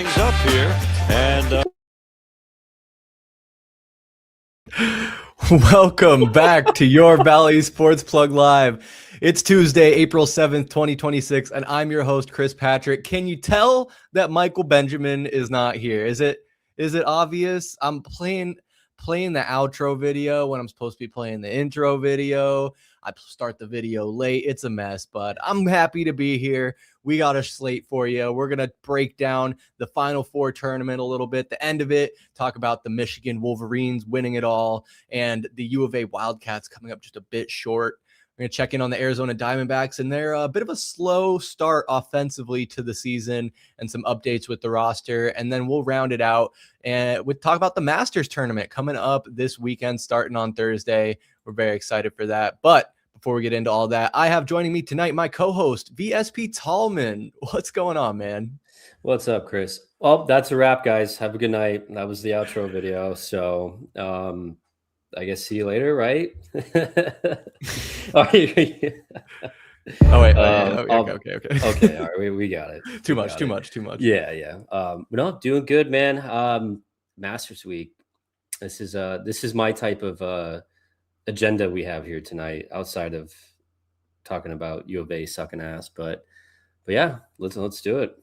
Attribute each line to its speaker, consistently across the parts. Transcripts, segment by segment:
Speaker 1: things up here. And
Speaker 2: welcome back to your Valley Sports Plug Live. It's Tuesday, April 7th, 2026, and I'm your host, Chris Patrick. Can you tell that Michael Benjamin is not here? Is it obvious? I'm playing the outro video when I'm supposed to be playing the intro video. I start the video late. It's a mess, but I'm happy to be here. We got a slate for you. We're going to break down the Final Four tournament a little bit, the end of it, talk about the Michigan Wolverines winning it all, and the U of A Wildcats coming up just a bit short. We're going to check in on the Arizona Diamondbacks, and they're a bit of a slow start offensively to the season, and some updates with the roster. And then we'll round it out and we'll talk about the Masters tournament coming up this weekend, starting on Thursday. We're very excited for that. But before we get into all that, I have joining me tonight my co-host, VSP Tallman. What's going on, man?
Speaker 3: What's up, Chris? Well, that's a wrap, guys. Have a good night. That was the outro video. So I guess see you later, right?
Speaker 2: Oh, wait.
Speaker 3: Okay. All right. We got it.
Speaker 2: Too much.
Speaker 3: Yeah. No, doing good, man. Masters week. This is my type of agenda we have here tonight, outside of talking about U of A sucking ass. But yeah, let's do it.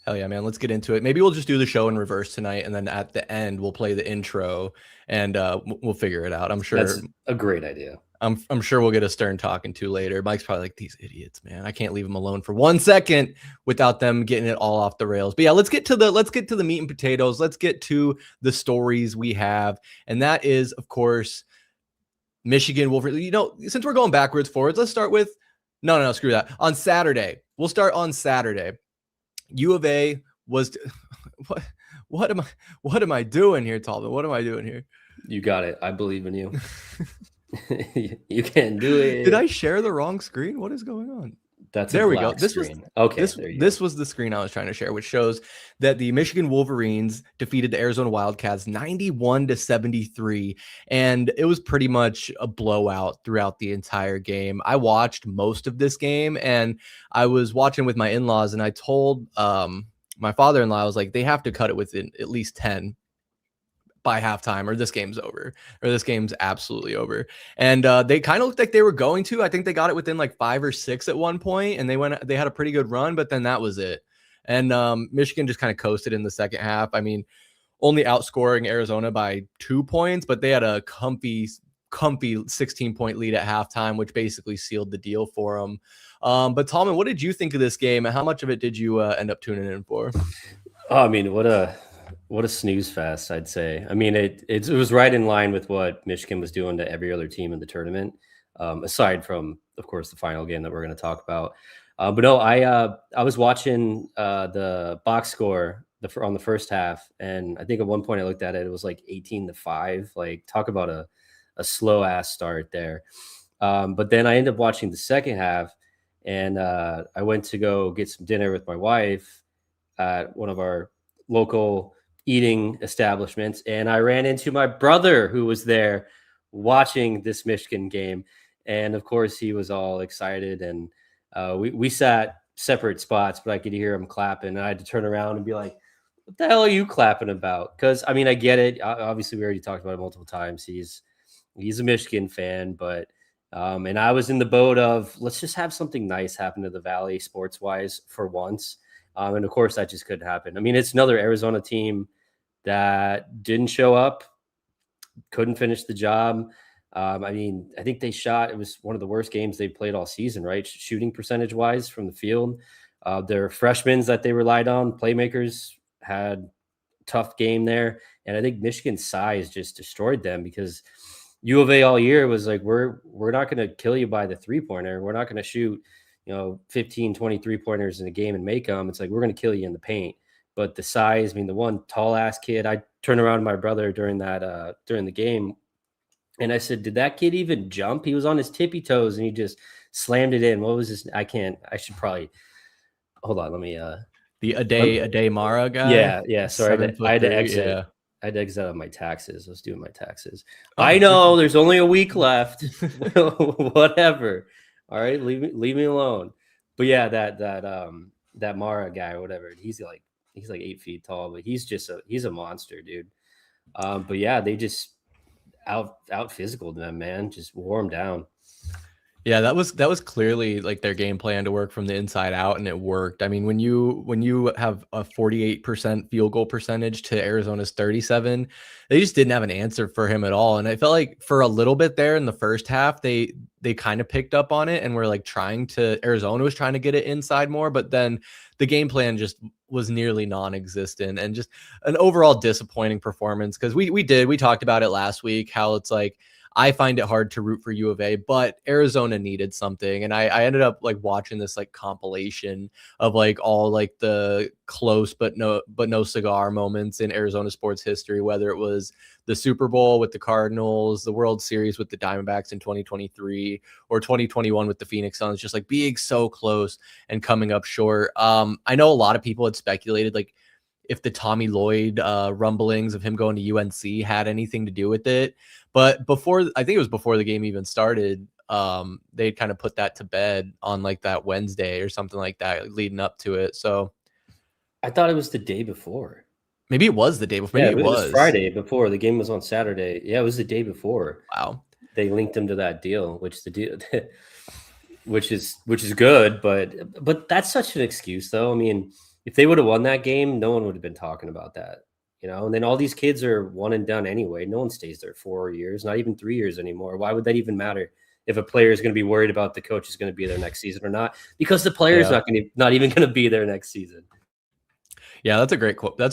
Speaker 2: Hell yeah, man. Let's get into it. Maybe we'll just do the show in reverse tonight, and then at the end we'll play the intro, and we'll figure it out. I'm sure
Speaker 3: that's a great idea.
Speaker 2: I'm sure we'll get a Stern talking to later. Mike's probably like, these idiots, man. I can't leave them alone for 1 second without them getting it all off the rails. But yeah, let's get to the meat and potatoes. Let's get to the stories we have, and that is, of course, Michigan Wolverines. You know, since we're going backwards, forwards, let's start with no, screw that. On Saturday, we'll start on Saturday. U of A was what am I doing here, Tallman? What am I doing here?
Speaker 3: You got it. I believe in you. You can do it.
Speaker 2: Did I share the wrong screen? What is going on?
Speaker 3: There we go.
Speaker 2: This was the screen I was trying to share, which shows that the Michigan Wolverines defeated the Arizona Wildcats 91-73, and it was pretty much a blowout throughout the entire game. I watched most of this game, and I was watching with my in-laws, and I told my father-in-law, I was like, they have to cut it within at least 10 by halftime, or this game's over, or this game's absolutely over. And they kind of looked like they were going to. I think they got it within like 5 or 6 at one point, and they had a pretty good run, but then that was it. And Michigan just kind of coasted in the second half. I mean, only outscoring Arizona by 2 points, but they had a comfy 16-point lead at halftime, which basically sealed the deal for them. But Tallman, what did you think of this game, and how much of it did you end up tuning in for?
Speaker 3: Oh, I mean, what a snooze fest, I'd say. I mean, it was right in line with what Michigan was doing to every other team in the tournament, aside from, of course, the final game that we're going to talk about. But no, I was watching the box score on the first half, and I think at one point I looked at it, it was like 18-5. Like, talk about a slow ass start there. But then I ended up watching the second half, and I went to go get some dinner with my wife at one of our local eating establishments, and I ran into my brother, who was there watching this Michigan game, and of course he was all excited, and we sat separate spots, but I could hear him clapping, and I had to turn around and be like, what the hell are you clapping about? Because I mean, I get it, obviously we already talked about it multiple times, he's a Michigan fan, but and I was in the boat of, let's just have something nice happen to the Valley sports wise for once. And of course that just couldn't happen. I mean, it's another Arizona team that didn't show up, couldn't finish the job. I mean, I think it was one of the worst games they played all season, right? Shooting percentage wise from the field. Their freshmen that they relied on, playmakers, had a tough game there. And I think Michigan's size just destroyed them, because U of A all year was like, we're not going to kill you by the 3-pointer. We're not going to shoot 15, 20 3-pointers in a game and make them. It's like, we're going to kill you in the paint. But the size, I mean, the one tall ass kid, I turned around to my brother during the game, and I said, did that kid even jump? He was on his tippy toes and he just slammed it in. What was this? I should probably hold on. Let me,
Speaker 2: the Ade Mara guy.
Speaker 3: Yeah. Sorry. I had to exit. Yeah. I had to exit on my taxes. I was doing my taxes. I know there's only a week left. Whatever. All right. Leave me alone. But yeah, that Mara guy or whatever, he's like he's like 8 feet tall, but he's a monster, dude. But yeah, they just out physicaled them, man. Just wore them down.
Speaker 2: Yeah, that was clearly like their game plan to work from the inside out, and it worked. I mean, when you have a 48% field goal percentage to Arizona's 37, they just didn't have an answer for him at all. And I felt like for a little bit there in the first half, they kind of picked up on it and were like Arizona was trying to get it inside more, but then the game plan just was nearly non-existent and just an overall disappointing performance. Because we talked about it last week, how it's like, I find it hard to root for U of A, but Arizona needed something. And I ended up like watching this like compilation of like all like the close but no cigar moments in Arizona sports history, whether it was the Super Bowl with the Cardinals, the World Series with the Diamondbacks in 2023, or 2021 with the Phoenix Suns, just like being so close and coming up short. I know a lot of people had speculated like if the Tommy Lloyd rumblings of him going to UNC had anything to do with it. But I think it was before the game even started, they kind of put that to bed on like that Wednesday or something like that leading up to it. So
Speaker 3: I thought it was the day before.
Speaker 2: Maybe it was the day before. Maybe
Speaker 3: it was Friday before. The game was on Saturday. Yeah, it was the day before.
Speaker 2: Wow.
Speaker 3: They linked him to that deal, which is good, but that's such an excuse though. I mean, if they would have won that game, no one would have been talking about that. And then all these kids are one and done anyway. No one stays there 4 years, not even 3 years anymore. Why would that even matter if a player is going to be worried about the coach is going to be there next season or not? Because the player is not even going to be there next season.
Speaker 2: Yeah, that's a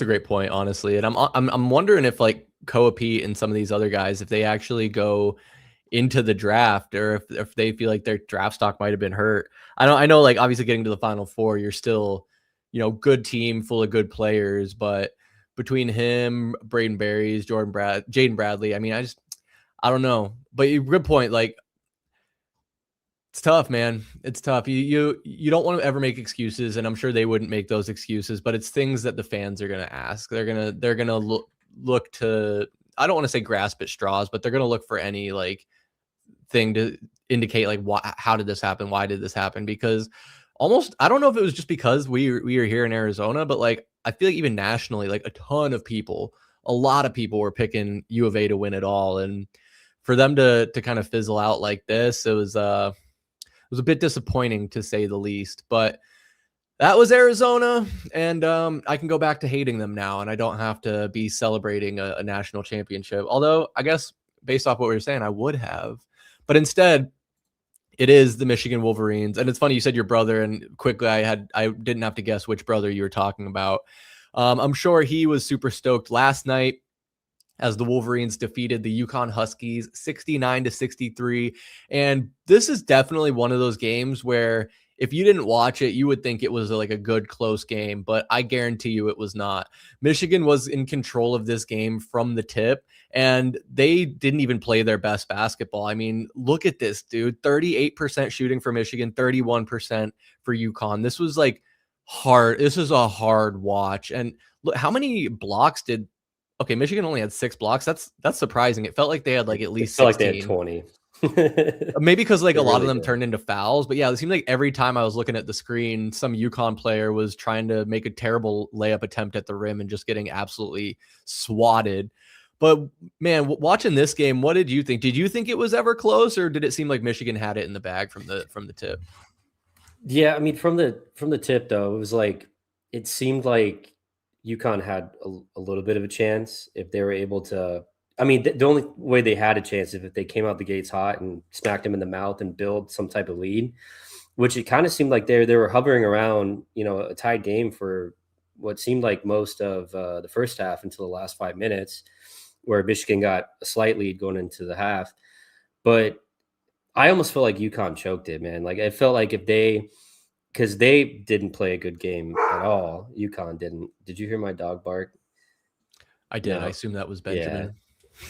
Speaker 2: great point, honestly. And I'm wondering if like Koa Pete and some of these other guys, if they actually go into the draft, or if they feel like their draft stock might have been hurt. I know like obviously getting to the Final Four, you're still, good team full of good players, but between him, Braden Berries, Jaden Bradley, I mean, I don't know. But good point. Like, it's tough, man. It's tough. You don't want to ever make excuses, and I'm sure they wouldn't make those excuses, but it's things that the fans are going to ask. They're going to look to, I don't want to say grasp at straws, but they're going to look for any like thing to indicate like how did this happen? Why did this happen? Because almost, I don't know if it was just because we are here in Arizona, but like I feel like even nationally, like a lot of people were picking U of A to win it all, and for them to kind of fizzle out like this, it was a bit disappointing to say the least. But that was Arizona, and I can go back to hating them now, and I don't have to be celebrating a national championship. Although I guess based off what we were saying, I would have, but instead it is the Michigan Wolverines. And it's funny you said your brother, and quickly I didn't have to guess which brother you were talking about. I'm sure he was super stoked last night as the Wolverines defeated the UConn Huskies 69-63. And this is definitely one of those games where if you didn't watch it, you would think it was like a good close game, but I guarantee you it was not. Michigan was in control of this game from the tip, and they didn't even play their best basketball. I mean, look at this, dude. 38% shooting for Michigan, 31% for UConn. This was like hard. This is a hard watch. And look, how many blocks okay, Michigan only had 6 blocks. That's surprising. It felt like they had like at least 16.
Speaker 3: Like they had 20.
Speaker 2: Maybe because like a lot of them
Speaker 3: did.
Speaker 2: turned into fouls. But yeah, it seemed like every time I was looking at the screen, some UConn player was trying to make a terrible layup attempt at the rim and just getting absolutely swatted. But man, watching this game, what did you think? Did you think it was ever close, or did it seem like Michigan had it in the bag from the tip?
Speaker 3: Yeah, I mean, from the tip though, it was like it seemed like UConn had a little bit of a chance if they were able to. I mean, the only way they had a chance is if they came out the gates hot and smacked them in the mouth and build some type of lead, which it kind of seemed like they were hovering around, a tied game for what seemed like most of the first half until the last 5 minutes, where Michigan got a slight lead going into the half. But I almost feel like UConn choked it, man. Like it felt like because they didn't play a good game at all. UConn didn't. Did you hear my dog bark?
Speaker 2: I did. No. I assume that was Benjamin.
Speaker 3: Yeah.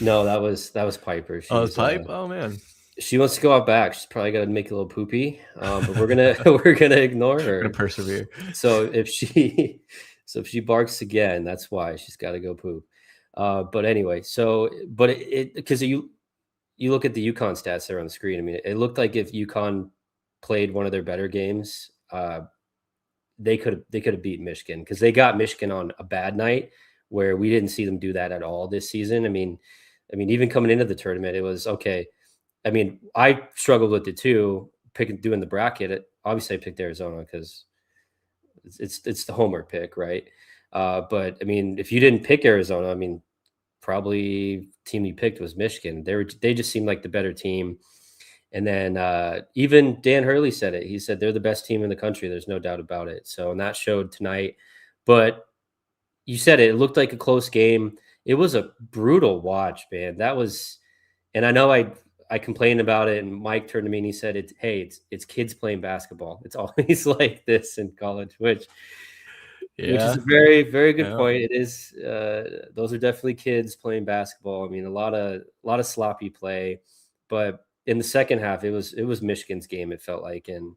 Speaker 3: No, that was Piper.
Speaker 2: It was Pipe. Oh man,
Speaker 3: she wants to go out back. She's probably got to make a little poopy, but we're gonna ignore her.
Speaker 2: We're gonna persevere.
Speaker 3: So if she barks again, that's why she's got to go poop. But anyway, but because you look at the UConn stats there on the screen. I mean, it looked like if UConn played one of their better games, they could have beat Michigan, because they got Michigan on a bad night where we didn't see them do that at all this season. I mean, even coming into the tournament, it was okay. I mean, I struggled with it too, doing the bracket. Obviously, I picked Arizona because it's the homer pick, right? But I mean, if you didn't pick Arizona, I mean, probably team you picked was Michigan. They just seemed like the better team. And then even Dan Hurley said it. He said they're the best team in the country. There's no doubt about it. So, and that showed tonight. But you said it looked like a close game. It was a brutal watch, man. That was, and I know I complained about it, and Mike turned to me and he said, it's kids playing basketball. It's always like this in college, which is a very, very good point. It is. Those are definitely kids playing basketball. I mean, a lot of sloppy play, but in the second half, it was Michigan's game. It felt like, and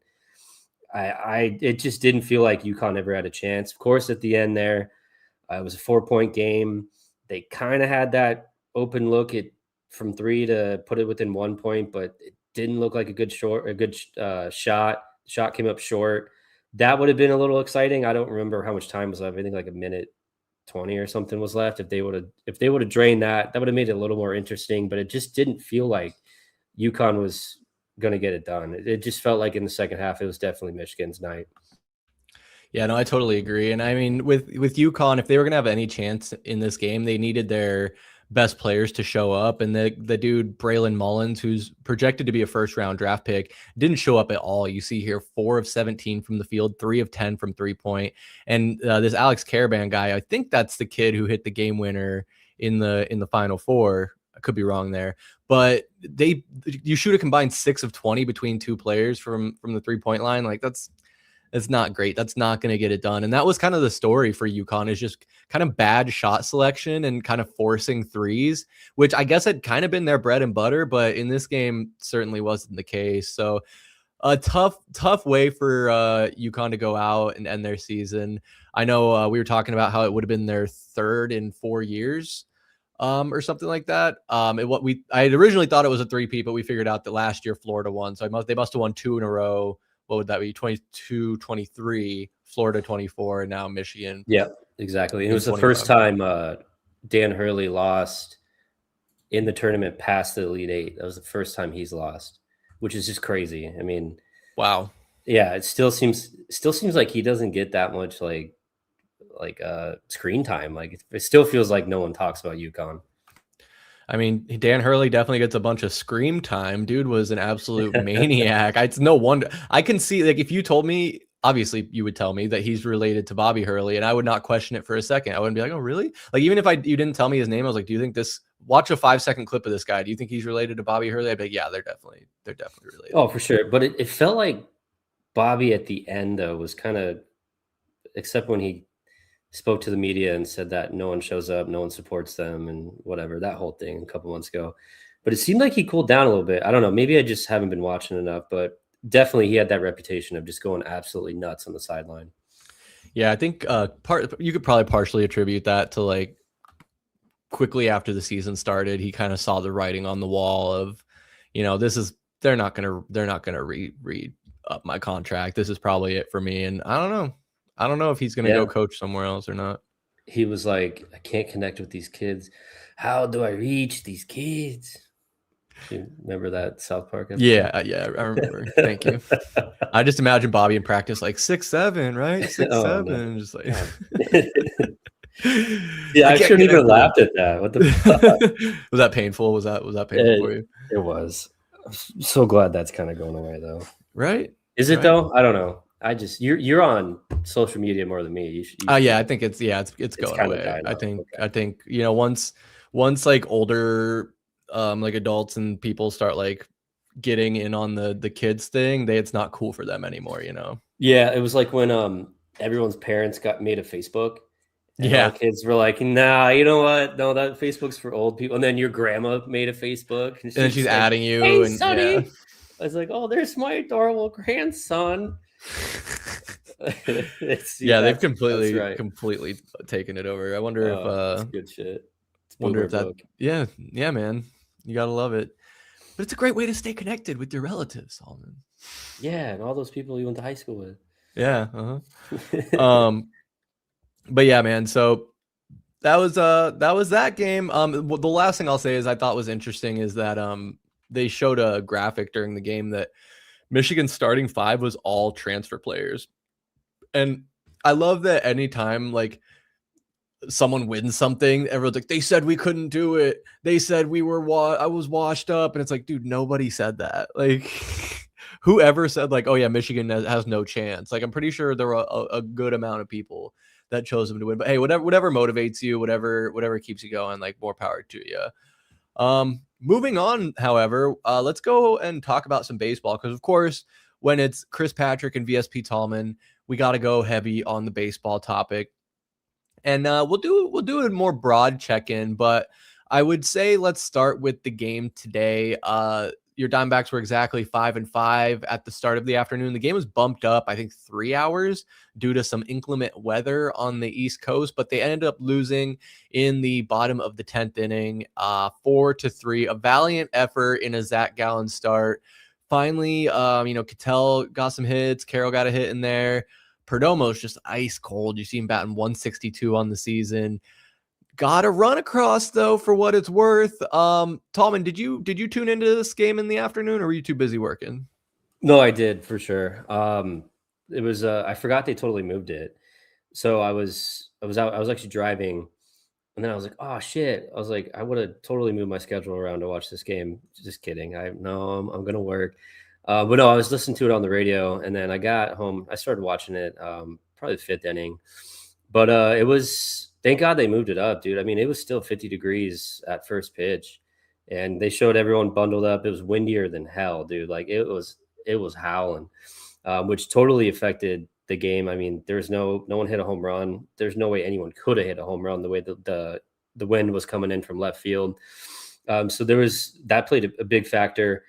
Speaker 3: it just didn't feel like UConn ever had a chance. Of course, at the end there, it was a 4-point game. They kind of had that open look from 3 to put it within 1 point, but it didn't look like a good shot. The shot came up short. That would have been a little exciting. I don't remember how much time was left. I think like a minute 20 or something was left. If they would have drained that would have made it a little more interesting. But it just didn't feel like UConn was going to get it done. It just felt like in the second half, it was definitely Michigan's night.
Speaker 2: Yeah, no, I totally agree. And I mean, with UConn, if they were going to have any chance in this game, they needed their best players to show up. And the dude, Braylon Mullins, who's projected to be a first-round draft pick, didn't show up at all. You see here 4 of 17 from the field, 3 of 10 from 3-point. And this Alex Caravan guy, I think that's the kid who hit the game winner in the Final Four. I could be wrong there. But you shoot a combined 6 of 20 between 2 players from the 3-point line. Like it's not great. That's not going to get it done. And that was kind of the story for UConn, is just kind of bad shot selection and kind of forcing threes, which I guess had kind of been their bread and butter, but in this game certainly wasn't the case. So a tough way for UConn to go out and end their season. I know we were talking about how it would have been their 3rd in 4 years. Or something like that. I had originally thought it was a 3-peat, but we figured out that last year Florida won. So they must have won 2 in a row. What would that be? 22, 23, Florida 24, and now Michigan.
Speaker 3: Yeah, exactly. It was the first time Dan Hurley lost in the tournament past the Elite Eight. That was the first time he's lost, which is just crazy. I mean,
Speaker 2: wow.
Speaker 3: Yeah, it still seems like he doesn't get that much like screen time. Like it still feels like no one talks about UConn.
Speaker 2: I mean, Dan Hurley definitely gets a bunch of scream time. Dude was an absolute maniac. It's no wonder. I can see, like, if you told me, obviously you would tell me that he's related to Bobby Hurley, and I would not question it for a second. I wouldn't be like, oh, really? Like, even if you didn't tell me his name, I was like, do you think watch a 5-second clip of this guy. Do you think he's related to Bobby Hurley? I'd be like, yeah, they're definitely related.
Speaker 3: Oh, for sure. But it felt like Bobby at the end, though, was kind of, except when he spoke to the media and said that no one shows up, no one supports them, and whatever, that whole thing a couple months ago. But it seemed like he cooled down a little bit. I don't know. Maybe I just haven't been watching enough, but definitely he had that reputation of just going absolutely nuts on the sideline.
Speaker 2: Yeah, I think you could probably partially attribute that to, like, quickly after the season started, he kind of saw the writing on the wall of, they're not gonna re up my contract. This is probably it for me. And I don't know if he's going to go coach somewhere else or not.
Speaker 3: He was like, I can't connect with these kids. How do I reach these kids? Do you remember that South Park episode?
Speaker 2: Yeah, I remember. Thank you. I just imagine Bobby in practice like 6'7", right? 6'7", no. Just like.
Speaker 3: Yeah, I shouldn't even laughed at that. What the fuck?
Speaker 2: Was that painful? Was that painful for you?
Speaker 3: It was. I'm so glad that's kind of going away, though.
Speaker 2: Right?
Speaker 3: Is it though? I don't know. You're on social media more than me. You should
Speaker 2: yeah, I think it's going away. I think once like older like adults and people start like getting in on the kids thing, it's not cool for them anymore,
Speaker 3: Yeah, it was like when everyone's parents got made a Facebook. And all the kids were like, nah, you know what? No, that Facebook's for old people. And then your grandma made a Facebook.
Speaker 2: And then she's like, adding you.
Speaker 3: Hey,
Speaker 2: and
Speaker 3: Sonny. Yeah. I was like, oh, there's my adorable grandson.
Speaker 2: They've completely taken it over. I wonder if
Speaker 3: good shit.
Speaker 2: Wonder if that yeah, man. You gotta love it. But it's a great way to stay connected with your relatives, Tallman.
Speaker 3: Yeah, and all those people you went to high school with.
Speaker 2: Yeah. But yeah, man. So that was that game. The last thing I'll say is I thought was interesting is that they showed a graphic during the game that Michigan's starting five was all transfer players. And I love that anytime like someone wins something, everyone's like, they said we couldn't do it. They said I was washed up. And it's like, dude, nobody said that. Like whoever said like, oh yeah, Michigan has no chance. Like I'm pretty sure there were a good amount of people that chose them to win. But hey, whatever motivates you, whatever keeps you going, like more power to you. Moving on, however, let's go and talk about some baseball because, of course, when it's Chris Patrick and VSP Tallman, we got to go heavy on the baseball topic, and we'll do a more broad check-in. But I would say let's start with the game today. Your Diamondbacks were exactly 5-5 at the start of the afternoon. The game was bumped up, I think, 3 hours due to some inclement weather on the East Coast, but they ended up losing in the bottom of the 10th inning, 4-3. A valiant effort in a Zach Gallen start. Finally, Cattell got some hits. Carroll got a hit in there. Perdomo's just ice cold. You see him batting 162 on the season. Got a run across though, for what it's worth. Tallman, did you tune into this game in the afternoon, or were you too busy working?
Speaker 3: No, I did for sure. It was I forgot they totally moved it, so I was out. I was actually driving, and then I was like, oh shit. I was like, I would have totally moved my schedule around to watch this game. Just kidding. I'm gonna work. But no, I was listening to it on the radio, and then I got home. I started watching it, probably the 5th inning. But it was, thank God they moved it up, dude. I mean, it was still 50 degrees at first pitch, and they showed everyone bundled up. It was windier than hell, dude. Like it was howling, which totally affected the game. I mean, there's no one hit a home run. There's no way anyone could have hit a home run the way the wind was coming in from left field. So that played a big factor.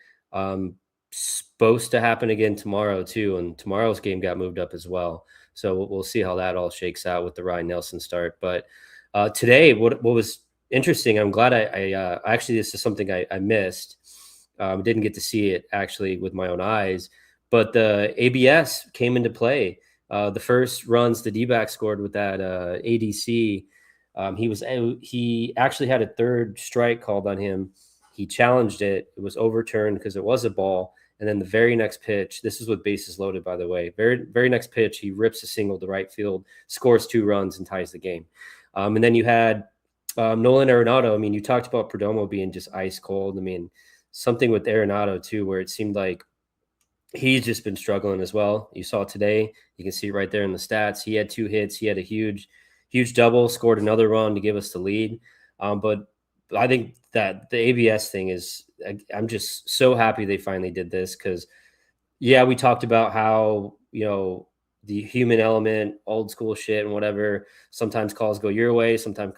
Speaker 3: Supposed to happen again tomorrow too, and tomorrow's game got moved up as well. So we'll see how that all shakes out with the Ryan Nelson start. But today, what was interesting, I'm glad I actually, this is something I missed. Didn't get to see it actually with my own eyes, but the ABS came into play. The first runs the Dbacks scored with that ADC. He actually had a third strike called on him. He challenged it. It was overturned because it was a ball. And then the very next pitch, this is with bases loaded, by the way, very next pitch, he rips a single to right field, scores 2 runs, and ties the game. And then you had Nolan Arenado. I mean, you talked about Perdomo being just ice cold. I mean, something with Arenado too, where it seemed like he's just been struggling as well. You saw today, you can see it right there in the stats. He had 2 hits. He had a huge double, scored another run to give us the lead. But I think that the ABS thing is, I'm just so happy they finally did this because, yeah, we talked about how, the human element, old school shit and whatever, sometimes calls go your way, sometimes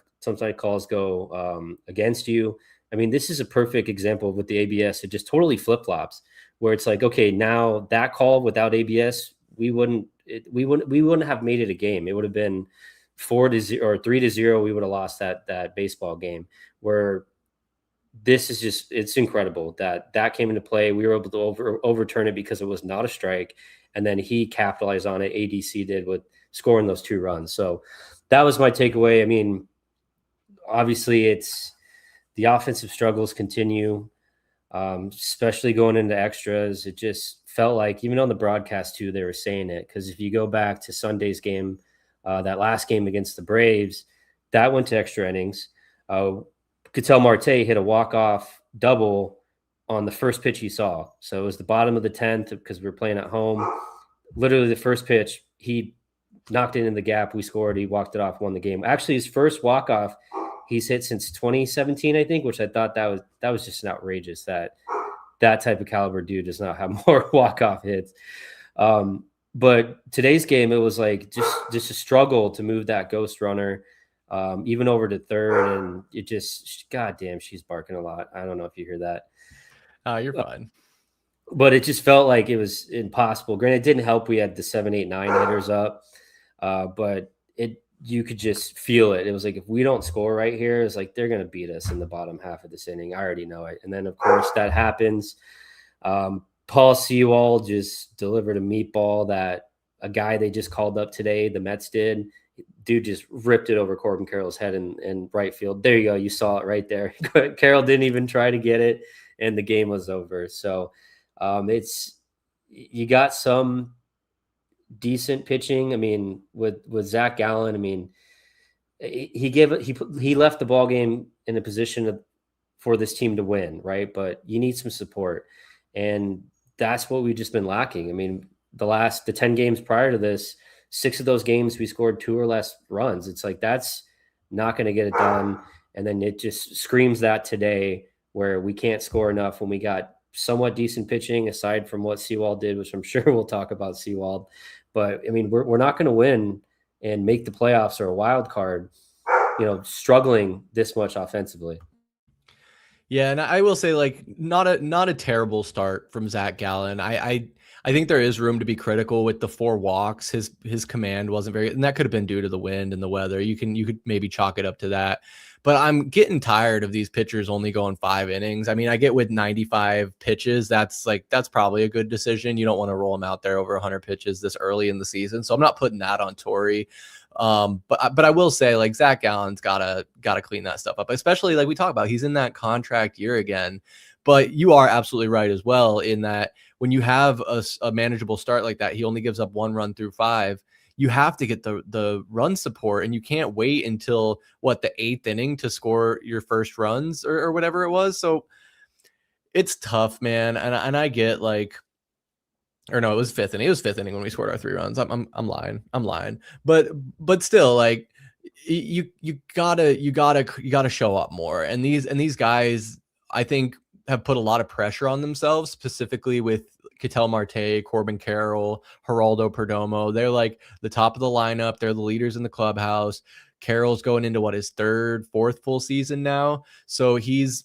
Speaker 3: calls go against you. I mean, this is a perfect example with the ABS. It just totally flip-flops where it's like, okay, now that call without ABS, we wouldn't have made it a game. It would have been 4-0 or 3-0. We would have lost that baseball game. Where this is just, it's incredible that came into play. We were able to overturn it because it was not a strike. And then he capitalized on it. ADC did with scoring those 2 runs. So that was my takeaway. I mean, obviously it's the offensive struggles continue, especially going into extras. It just felt like, even on the broadcast too, they were saying it. Because if you go back to Sunday's game, that last game against the Braves, that went to extra innings. Ketel Marte hit a walk-off double on the first pitch he saw. So it was the bottom of the 10th because we were playing at home. Literally the first pitch, he knocked it in the gap. We scored. He walked it off, won the game. Actually, his first walk-off he's hit since 2017, I think, which I thought that was just an outrageous that type of caliber dude does not have more walk-off hits. But today's game, it was like just a struggle to move that ghost runner. Even over to third, and it just, goddamn, she's barking a lot. I don't know if you hear that.
Speaker 2: You're fine.
Speaker 3: But it just felt like it was impossible. Granted, it didn't help. We had the 7, 8, 9 hitters up, but you could just feel it. It was like, if we don't score right here, it's like they're going to beat us in the bottom half of this inning. I already know it. And then, of course, that happens. Paul Sewald just delivered a meatball that a guy they just called up today, the Mets did. Dude just ripped it over Corbin Carroll's head in right field. There you go. You saw it right there. Carroll didn't even try to get it, and the game was over. So you got some decent pitching. I mean, with Zach Gallen, I mean, he left the ball game in a position for this team to win, right? But you need some support, and that's what we've just been lacking. I mean, the 10 games prior to this, 6 of those games we scored 2 or less runs. It's like that's not going to get it done. And then it just screams that today, where we can't score enough when we got somewhat decent pitching aside from what Sewald did, which I'm sure we'll talk about Sewald. But I mean, we're not going to win and make the playoffs or a wild card, struggling this much offensively.
Speaker 2: Yeah, and I will say, like, not a terrible start from Zach Gallen. I think there is room to be critical with the 4 walks. His command wasn't very, and that could have been due to the wind and the weather. You could maybe chalk it up to that. But I'm getting tired of these pitchers only going 5 innings. I mean, I get with 95 pitches, that's probably a good decision. You don't want to roll them out there over 100 pitches this early in the season. So I'm not putting that on Torrey. But I will say, like, Zach Gallen's gotta clean that stuff up, especially like we talk about, he's in that contract year again. But you are absolutely right as well in that when you have a manageable start like that, he only gives up 1 run through 5. You have to get the run support, and you can't wait until the 8th inning to score your first runs or whatever it was. So it's tough, man. And I get, like, or no, it was 5th inning. It was 5th inning when we scored our 3 runs. I'm lying. But still, like, you gotta show up more. And these guys, I think, have put a lot of pressure on themselves, specifically with Ketel Marte, Corbin Carroll, Geraldo Perdomo. They're like the top of the lineup. They're the leaders in the clubhouse. Carroll's going into his 3rd, 4th full season now. So he's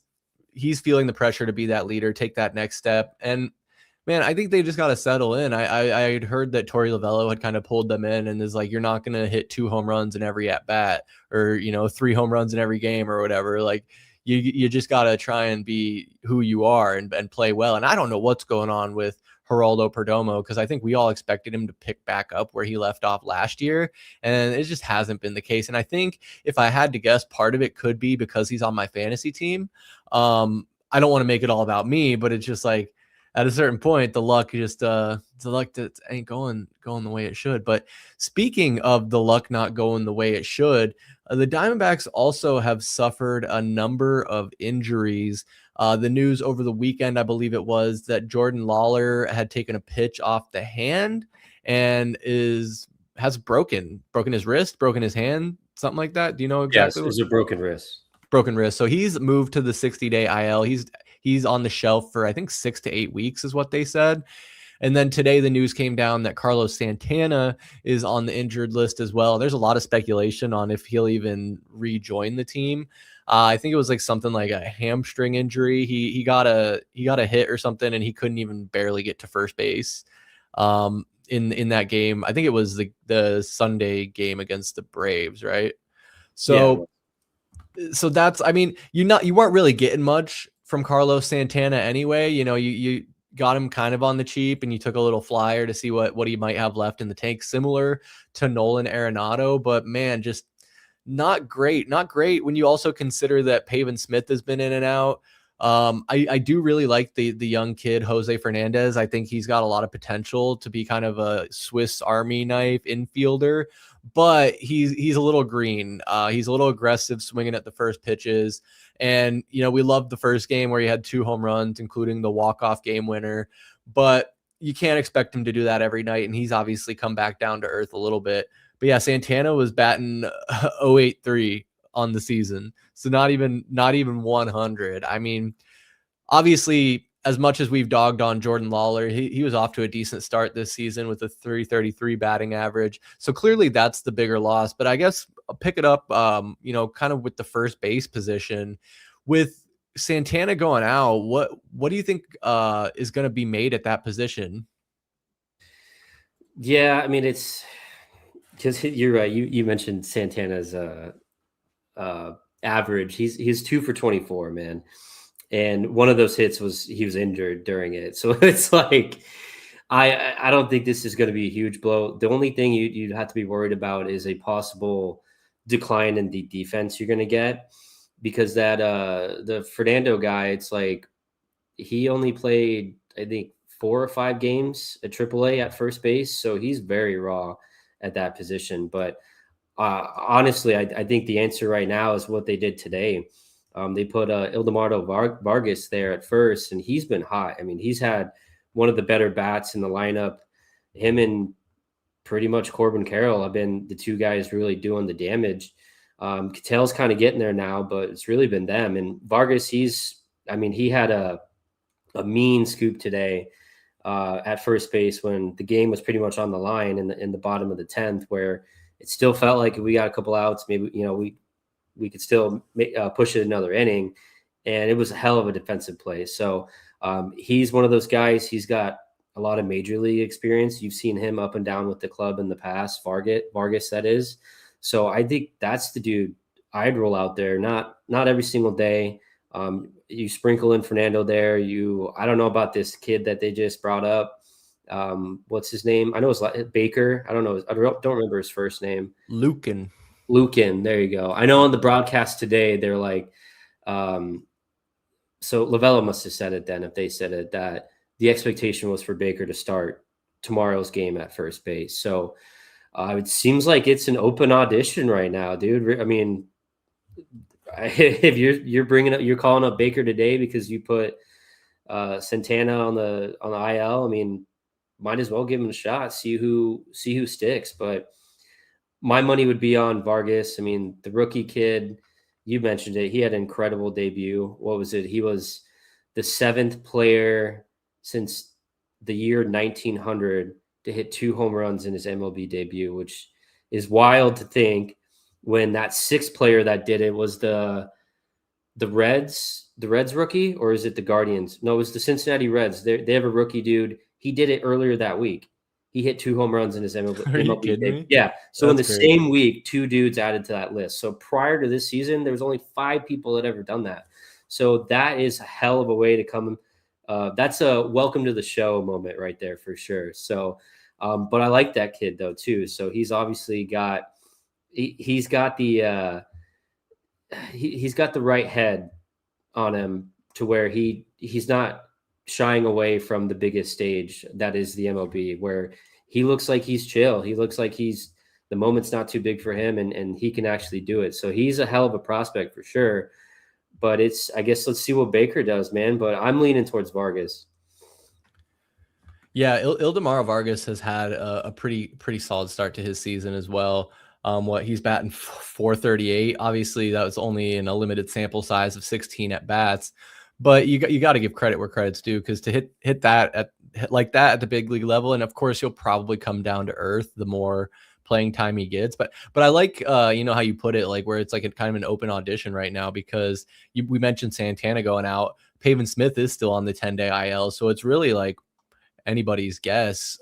Speaker 2: feeling the pressure to be that leader, take that next step. And man, I think they just got to settle in. I had heard that Torey Lovello had kind of pulled them in and is like, you're not going to hit 2 home runs in every at bat, or 3 home runs in every game or whatever. Like, you just got to try and be who you are and play well. And I don't know what's going on with Geraldo Perdomo, because I think we all expected him to pick back up where he left off last year, and it just hasn't been the case. And I think, if I had to guess, part of it could be because he's on my fantasy team. I don't want to make it all about me, but it's just like, at a certain point, the luck that ain't going the way it should. But speaking of the luck not going the way it should, the Diamondbacks also have suffered a number of injuries. The news over the weekend, I believe it was, that Jordan Lawlar had taken a pitch off the hand and has broken his wrist, broken his hand, something like that. Do you know exactly?
Speaker 3: Yes, it's a broken wrist.
Speaker 2: Broken wrist. So he's moved to the 60-day IL. He's on the shelf for, I think, 6 to 8 weeks is what they said. And then today the news came down that Carlos Santana is on the injured list as well. There's a lot of speculation on if he'll even rejoin the team. I think it was like something like a hamstring injury. He got a hit or something, and he couldn't even barely get to first base in that game. I think it was the Sunday game against the Braves, right? So that's, I mean, you weren't really getting much from Carlos Santana anyway. You got him kind of on the cheap, and you took a little flyer to see what he might have left in the tank, similar to Nolan Arenado. But man, just not great when you also consider that Pavin Smith has been in and out. I do really like the young kid, Jose Fernandez. I think he's got a lot of potential to be kind of a Swiss Army knife infielder, but he's a little green. He's a little aggressive swinging at the first pitches. And, we loved the first game where he had 2 home runs, including the walk-off game winner, but you can't expect him to do that every night. And he's obviously come back down to earth a little bit. But yeah, Santana was batting 0.83 on the season. So not even 100. I mean, obviously, as much as we've dogged on Jordan Lawlar, he was off to a decent start this season with a 333 batting average. So clearly that's the bigger loss. But I guess I'll pick it up, kind of with the first base position. With Santana going out, what do you think is going to be made at that position?
Speaker 3: Yeah, I mean, it's because you're right. You mentioned Santana's average. He's 2 for 24, man. And one of those hits he was injured during it. So it's like, I don't think this is going to be a huge blow. The only thing you'd have to be worried about is a possible decline in the defense you're going to get, because that the Fernando guy, it's like he only played, I think, 4 or 5 games at AAA at first base, so he's very raw at that position. But honestly, I think the answer right now is what they did today. They put Ildemaro Vargas there at first, and he's been hot. I mean, he's had one of the better bats in the lineup. Him and pretty much Corbin Carroll have been the two guys really doing the damage. Catel's kind of getting there now, but it's really been them. And Vargas, he had a mean scoop today at first base when the game was pretty much on the line in the bottom of the 10th, where it still felt like if we got a couple outs, maybe, we could still push it another inning. And it was a hell of a defensive play. So he's one of those guys. He's got a lot of major league experience. You've seen him up and down with the club in the past, Vargas, that is. So I think that's the dude I'd roll out there. Not every single day. You sprinkle in Fernando there. I don't know about this kid that they just brought up. What's his name? I know it's Baker. I don't know. I don't remember his first name.
Speaker 2: Lucan.
Speaker 3: There you go. I know on the broadcast today, they're like, so Lavella must have said it then, if they said it, that the expectation was for Baker to start tomorrow's game at first base. So it seems like it's an open audition right now, dude. I mean, if you're calling up Baker today because you put Santana on the IL, I mean, might as well give him a shot, see who sticks. But my money would be on Vargas. I mean, the rookie kid, you mentioned it. He had an incredible debut. What was it? He was the 7th player since the year 1900 to hit 2 home runs in his MLB debut, which is wild to think, when that 6th player that did it was the Reds rookie, or is it the Guardians? No, it was the Cincinnati Reds. They have a rookie dude. He did it earlier that week. He hit 2 home runs in his MLB.
Speaker 2: Are you kidding me?
Speaker 3: Yeah. So
Speaker 2: That's
Speaker 3: in the
Speaker 2: crazy.
Speaker 3: same week, 2 dudes added to that list. So prior to this season, there was only 5 people that ever done that. So that is a hell of a way to come. That's a welcome to the show moment right there for sure. So, but I like that kid though too. So he's obviously got he's got the right head on him to where he's not shying away from the biggest stage that is the MLB, where he looks like he's chill. He looks like the moment's not too big for him, and he can actually do it. So he's a hell of a prospect for sure. But I guess let's see what Baker does, man. But I'm leaning towards Vargas.
Speaker 2: Yeah, Ildemaro Vargas has had a pretty solid start to his season as well. He's batting .438. Obviously, that was only in a limited sample size of 16 at bats, but you got to give credit where credit's due, because to hit that at the big league level, and of course he'll probably come down to earth the more playing time he gets. But I like how you put it, like where it's like a kind of an open audition right now, because we mentioned Santana going out. Pavin Smith is still on the 10-day IL, so it's really like anybody's guess.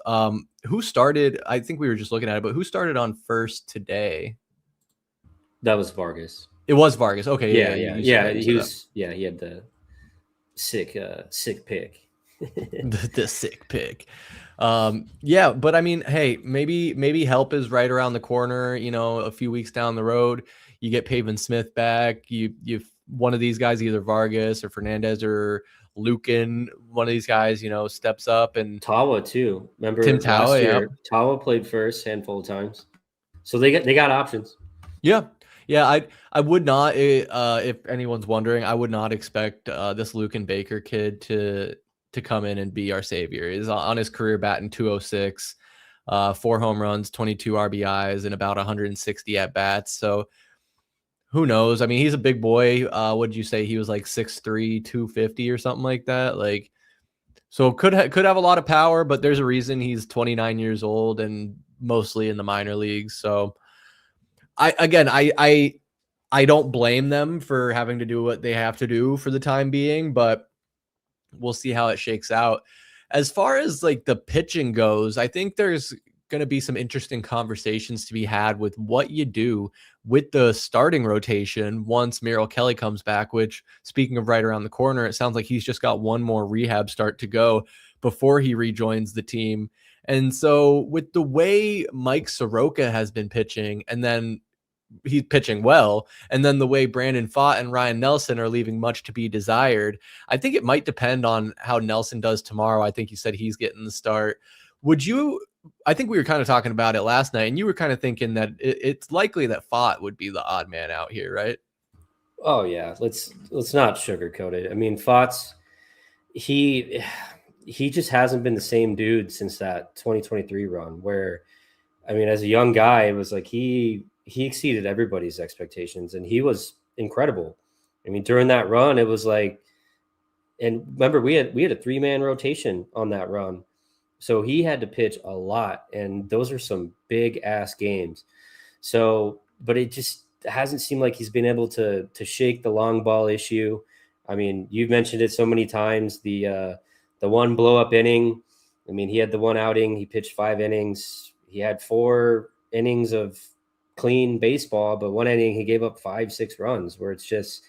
Speaker 2: Who started? I think we were just looking at it, but who started on first today?
Speaker 3: That was Vargas.
Speaker 2: It was Vargas. Okay.
Speaker 3: Yeah. He had the sick pick.
Speaker 2: the sick pick. Yeah, but I mean, hey, maybe help is right around the corner. A few weeks down the road, you get Pavin Smith back. You one of these guys, either Vargas or Fernandez or Lucan, one of these guys, steps up. And
Speaker 3: Tawa too. Remember
Speaker 2: Tim Tawa? Yeah.
Speaker 3: Tawa played first handful of times, so they got options.
Speaker 2: Yeah. I would not, if anyone's wondering, I would not expect this Lucan Baker kid to come in and be our savior. He's on his career batting .206, 4 home runs, 22 RBIs, and about 160 at bats. So who knows? I mean, he's a big boy. What did you say? He was like 6'3", 250 or something like that. Like, so could have a lot of power, but there's a reason he's 29 years old and mostly in the minor leagues. So I don't blame them for having to do what they have to do for the time being, but we'll see how it shakes out. As far as like the pitching goes, I think there's going to be some interesting conversations to be had with what you do with the starting rotation once Merrill Kelly comes back, which, speaking of right around the corner, it sounds like he's just got one more rehab start to go before he rejoins the team. And so with the way Mike Soroka has been pitching, and then he's pitching well, and then the way Brandon Pfaadt and Ryan Nelson are leaving much to be desired, I think it might depend on how Nelson does tomorrow. I think you said he's getting the start. I think we were kind of talking about it last night, and you were kind of thinking that it's likely that Pfaadt would be the odd man out here, right?
Speaker 3: Oh yeah, let's not sugarcoat it. I mean, Pfaadt's he just hasn't been the same dude since that 2023 run where, I mean, as a young guy, it was like he exceeded everybody's expectations and he was incredible. I mean, during that run, it was like, and remember we had a 3-man rotation on that run. So he had to pitch a lot, and those are some big ass games. So, but it just hasn't seemed like he's been able to shake the long ball issue. I mean, you've mentioned it so many times, the one blow up inning. I mean, he had the one outing, he pitched 5 innings. He had 4 innings of clean baseball, but one inning he gave up 5-6 runs, where it's just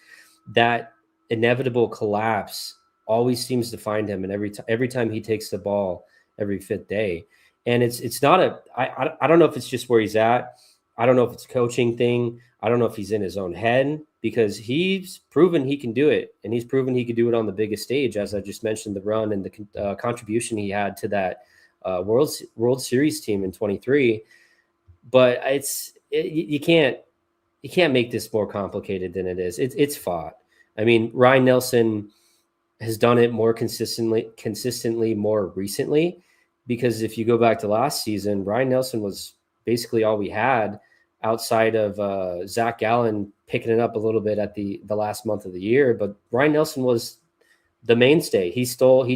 Speaker 3: that inevitable collapse always seems to find him. And every time he takes the ball every 5th day, and it's not I don't know if it's just where he's at. I don't know if it's a coaching thing. I don't know if he's in his own head, because he's proven he can do it, and he's proven he could do it on the biggest stage, as I just mentioned, the run and the contribution he had to that World Series team in 23. But you can't make this more complicated than it is. It's Pfaadt. I mean, Ryan Nelson has done it more consistently more recently, because if you go back to last season, Ryan Nelson was basically all we had outside of Zach Gallen picking it up a little bit at the last month of the year. But Ryan Nelson was the mainstay. He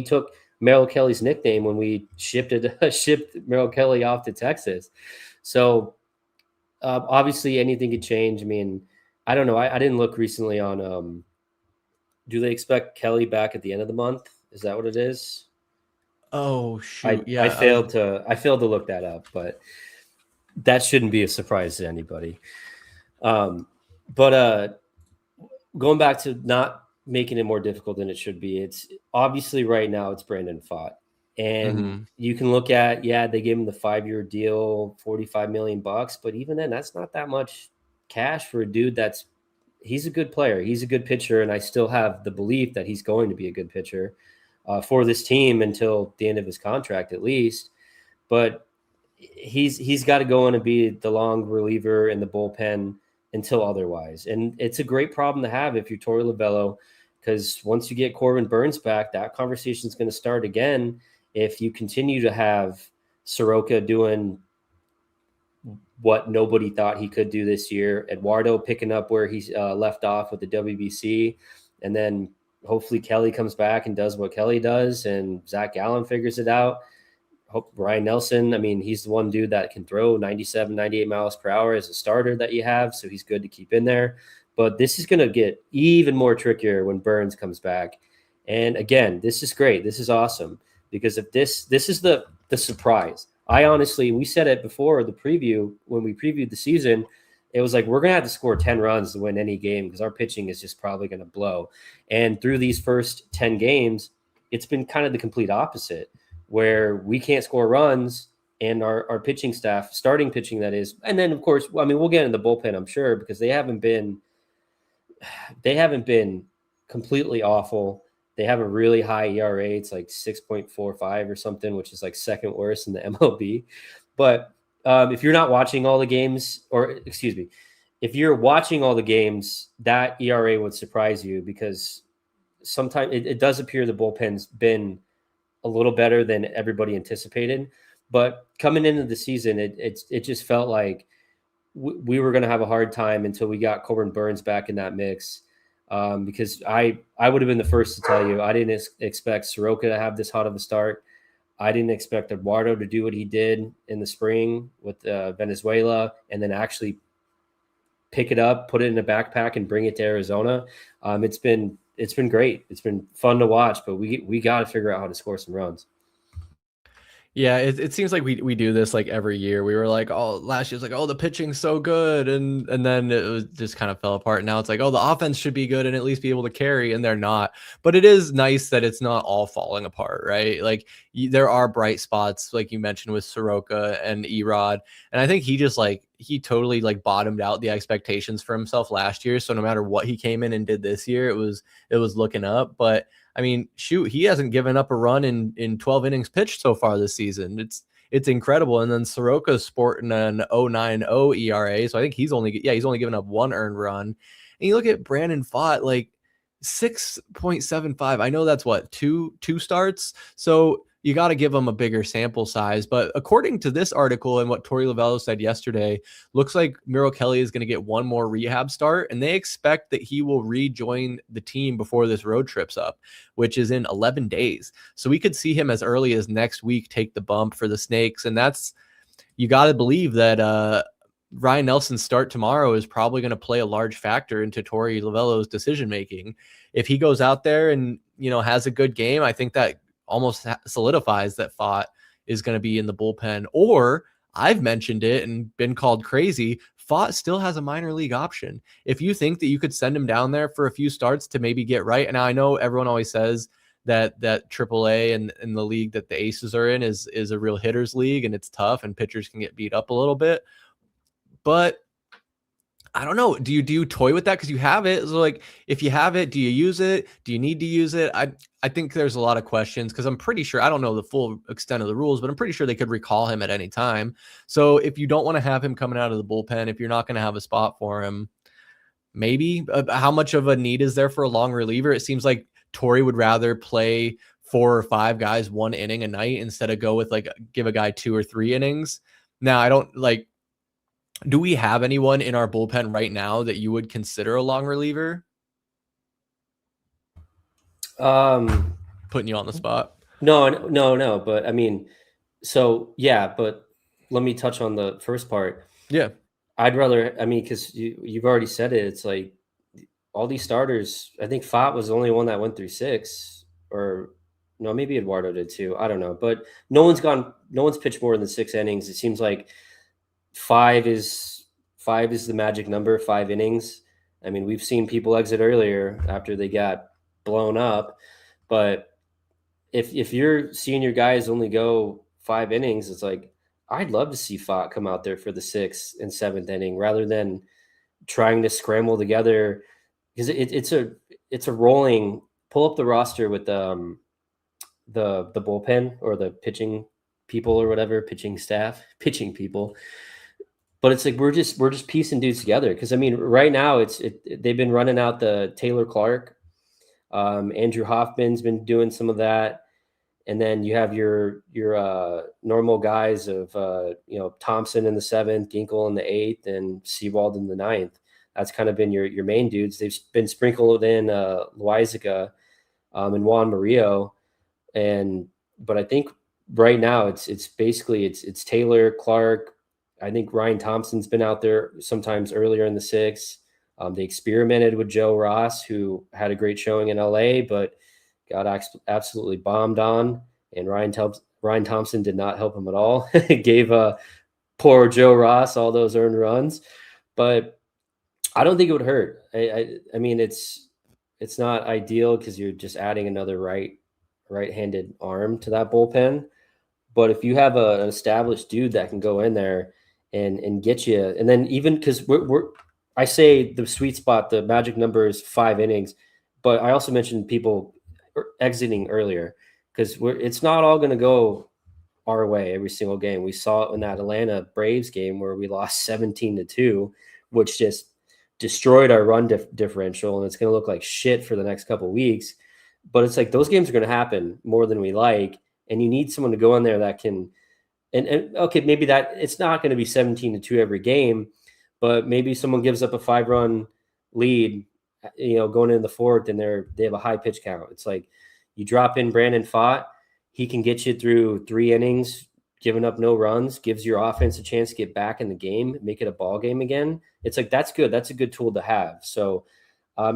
Speaker 3: took Merrill Kelly's nickname when we shipped Merrill Kelly off to Texas. So obviously anything could change. I mean, I don't know. I didn't look recently on do they expect Kelly back at the end of the month? Is that what it is?
Speaker 2: Oh shoot.
Speaker 3: I failed to look that up, but that shouldn't be a surprise to anybody. But going back to not making it more difficult than it should be, it's obviously right now it's Brandon Pfaadt. And you can look at, they gave him the 5-year deal, $45 million, but even then, that's not that much cash for a dude he's a good player. He's a good pitcher. And I still have the belief that he's going to be a good pitcher for this team until the end of his contract, at least. But he's got to go in and be the long reliever in the bullpen until otherwise. And it's a great problem to have if you're Torey Lovullo, because once you get Corbin Burns back, that conversation is going to start again. If you continue to have Soroka doing what nobody thought he could do this year, Eduardo picking up where he's left off with the WBC, and then hopefully Kelly comes back and does what Kelly does, and Zach Gallen figures it out. Hope Ryan Nelson, I mean, he's the one dude that can throw 97, 98 miles per hour as a starter that you have, so he's good to keep in there. But this is going to get even more trickier when Burns comes back. And again, this is great. This is awesome, because if this is the surprise. We said it before the preview, when we previewed the season, it was like, we're going to have to score 10 runs to win any game, because our pitching is just probably going to blow. And through these first 10 games, it's been kind of the complete opposite, where we can't score runs, and our pitching staff, starting pitching that is, and then of course, I mean, we'll get in the bullpen, I'm sure, because they haven't been completely awful. They have a really high ERA. It's like 6.45 or something, which is like second worst in the MLB. But if you're not watching all the games, if you're watching all the games, that ERA would surprise you, because sometimes it does appear the bullpen's been a little better than everybody anticipated. But coming into the season, it just felt like we were going to have a hard time until we got Corbin Burns back in that mix. Because I would have been the first to tell you, I didn't expect Soroka to have this hot of a start. I didn't expect Eduardo to do what he did in the spring with Venezuela, and then actually pick it up, put it in a backpack, and bring it to Arizona. It's been great. It's been fun to watch, but we got to figure out how to score some runs.
Speaker 2: Yeah, it seems like we do this like every year. We were like, oh, last year's like, oh, the pitching's so good, and then it was just kind of fell apart. Now it's like, oh, the offense should be good and at least be able to carry, and they're not. But it is nice that it's not all falling apart, right? Like there are bright spots, like you mentioned with Soroka and Erod, and I think he totally like bottomed out the expectations for himself last year. So no matter what he came in and did this year, it was looking up, but. I mean, shoot, he hasn't given up a run in 12 innings pitched so far this season. It's incredible. And then Soroka's sporting an 0.90 ERA, so I think he's only given up one earned run. And you look at Brandon Pfaadt, like 6.75. I know that's what two starts, so you got to give him a bigger sample size. But according to this article and what Torey Lovullo said yesterday, looks like Merrill Kelly is going to get one more rehab start, and they expect that he will rejoin the team before this road trip's up, which is in 11 days. So we could see him as early as next week take the bump for the Snakes, and you got to believe that Ryan Nelson's start tomorrow is probably going to play a large factor into Torey Lovullo's decision making. If he goes out there and has a good game, I think that almost solidifies that Pfaadt is going to be in the bullpen. Or I've mentioned it and been called crazy. Pfaadt still has a minor league option. If you think that you could send him down there for a few starts to maybe get right, and I know everyone always says that AAA and the league that the Aces are in is a real hitters league, and it's tough and pitchers can get beat up a little bit. But I don't know. Do you toy with that because you have it? So like, if you have it, do you use it? Do you need to use it? I think there's a lot of questions because I'm pretty sure I don't know the full extent of the rules, but I'm pretty sure they could recall him at any time. So if you don't want to have him coming out of the bullpen, if you're not going to have a spot for him, maybe how much of a need is there for a long reliever? It seems like Torey would rather play 4 or 5 guys 1 inning a night instead of go with like give a guy 2 or 3 innings. Now I don't like. Do we have anyone in our bullpen right now that you would consider a long reliever? Putting you on the spot.
Speaker 3: No. But I mean, so yeah, but let me touch on the first part.
Speaker 2: Yeah.
Speaker 3: I'd rather, I mean, because you've already said it. It's like all these starters, I think Pfaadt was the only one that went through 6, or no, maybe Eduardo did too. I don't know. But no one's pitched more than 6 innings. It seems like 5 is the magic number, 5 innings. I mean, we've seen people exit earlier after they got blown up, but if you're seeing your guys only go 5 innings, it's like I'd love to see Pfaadt come out there for the 6th and 7th inning rather than trying to scramble together, because it's a rolling. Pull up the roster with the bullpen or the pitching people or whatever, pitching pitching people. But it's like we're just piecing dudes together, because I mean right now they've been running out the Taylor Clark, Andrew Hoffman's been doing some of that, and then you have your normal guys of Thompson in the 7th, Ginkel in the 8th, and Sewald in the 9th. That's kind of been your main dudes. They've been sprinkled in Loizaga and Juan Murillo, but I think right now it's basically it's Taylor, Clark. I think Ryan Thompson's been out there sometimes earlier in the 6th. They experimented with Joe Ross, who had a great showing in LA, but got absolutely bombed on. And Ryan Thompson did not help him at all. Gave poor Joe Ross all those earned runs. But I don't think it would hurt. I mean, it's not ideal because you're just adding another right-handed arm to that bullpen. But if you have an established dude that can go in there and get you, and then even because I say the sweet spot, the magic number is 5 innings, but I also mentioned people exiting earlier, because it's not all going to go our way every single game. We saw it in that Atlanta Braves game where we lost 17-2, which just destroyed our run differential, and it's going to look like shit for the next couple of weeks. But it's like those games are going to happen more than we like, and you need someone to go in there that can. And okay, maybe that it's not going to be 17-2 every game, but maybe someone gives up a 5-run lead, going in the 4th, and they have a high pitch count. It's like you drop in Brandon Pfaadt, he can get you through 3 innings, giving up no runs, gives your offense a chance to get back in the game, make it a ball game again. It's like that's good. That's a good tool to have. So, I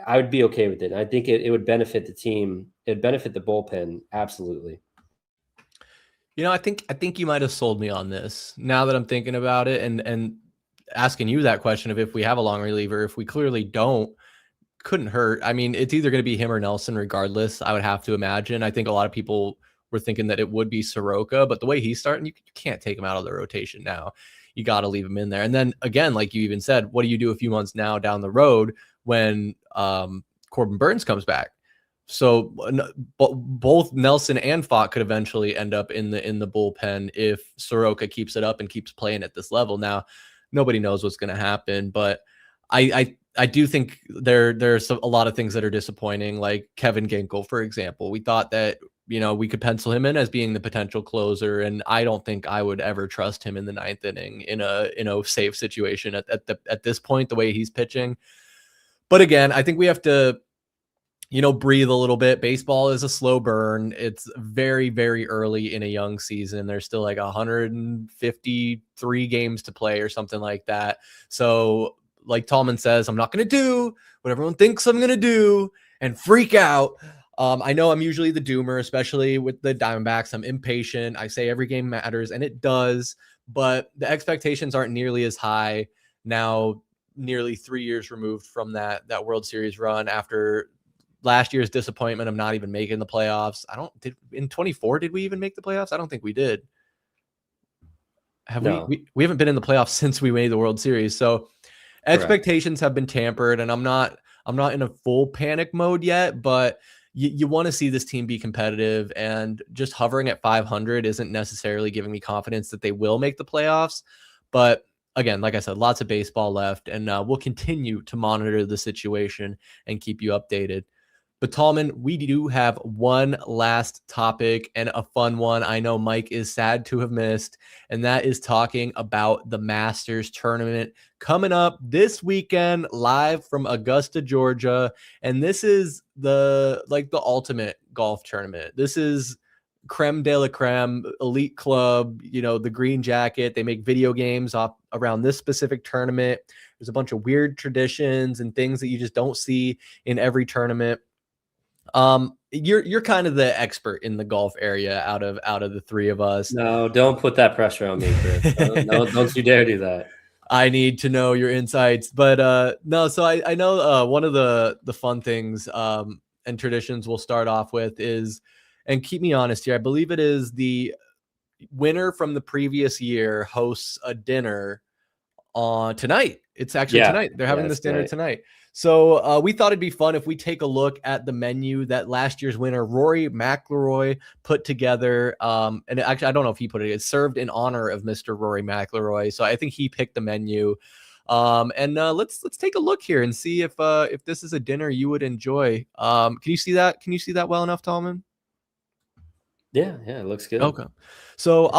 Speaker 3: I would be okay with it. I think it would benefit the team. It'd benefit the bullpen. Absolutely.
Speaker 2: I think you might have sold me on this now that I'm thinking about it and asking you that question of if we have a long reliever. If we clearly don't, couldn't hurt. I mean, it's either going to be him or Nelson regardless, I would have to imagine. I think a lot of people were thinking that it would be Soroka, but the way he's starting, you can't take him out of the rotation now. You got to leave him in there. And then again, like you even said, what do you do a few months now down the road when Corbin Burns comes back? So both Nelson and Fott could eventually end up in the bullpen if Soroka keeps it up and keeps playing at this level. Now, nobody knows what's going to happen, but I do think there's a lot of things that are disappointing, like Kevin Ginkel, for example. We thought that we could pencil him in as being the potential closer, and I don't think I would ever trust him in the ninth inning in a safe situation at this point, the way he's pitching. But again, I think we have to breathe a little bit. Baseball is a slow burn. It's very, very early in a young season. There's still like 153 games to play or something like that. So like Tallman says, I'm not going to do what everyone thinks I'm going to do and freak out. I know I'm usually the doomer, especially with the Diamondbacks. I'm impatient. I say every game matters, and it does, but the expectations aren't nearly as high now, nearly 3 years removed from that World Series run after last year's disappointment of not even making the playoffs. In 24, did we even make the playoffs? I don't think we did. We haven't been in the playoffs since we made the World Series. So expectations have been tampered, and I'm not in a full panic mode yet, but you want to see this team be competitive, and just hovering at 500 isn't necessarily giving me confidence that they will make the playoffs. But again, like I said, lots of baseball left, and we'll continue to monitor the situation and keep you updated. But Tallman, we do have one last topic, and a fun one I know Mike is sad to have missed, and that is talking about the Masters tournament coming up this weekend live from Augusta, Georgia. And this is the ultimate golf tournament. This is creme de la creme, elite club, the green jacket. They make video games around this specific tournament. There's a bunch of weird traditions and things that you just don't see in every tournament. You're kind of the expert in the golf area out of the three of us.
Speaker 3: No, don't put that pressure on me, Chris. Don't you dare do that.
Speaker 2: I need to know your insights, but no. So I know one of the fun things and traditions we'll start off with is, and keep me honest here, I believe it is the winner from the previous year hosts a dinner on tonight. It's actually tonight. They're having this dinner tonight. So we thought it'd be fun if we take a look at the menu that last year's winner, Rory McIlroy, put together. And actually, I don't know if he put it. It's served in honor of Mr. Rory McIlroy. So I think he picked the menu. And let's take a look here and see if this is a dinner you would enjoy. Can you see that? Can you see that well enough, Tallman?
Speaker 3: Yeah, it looks good.
Speaker 2: Okay. So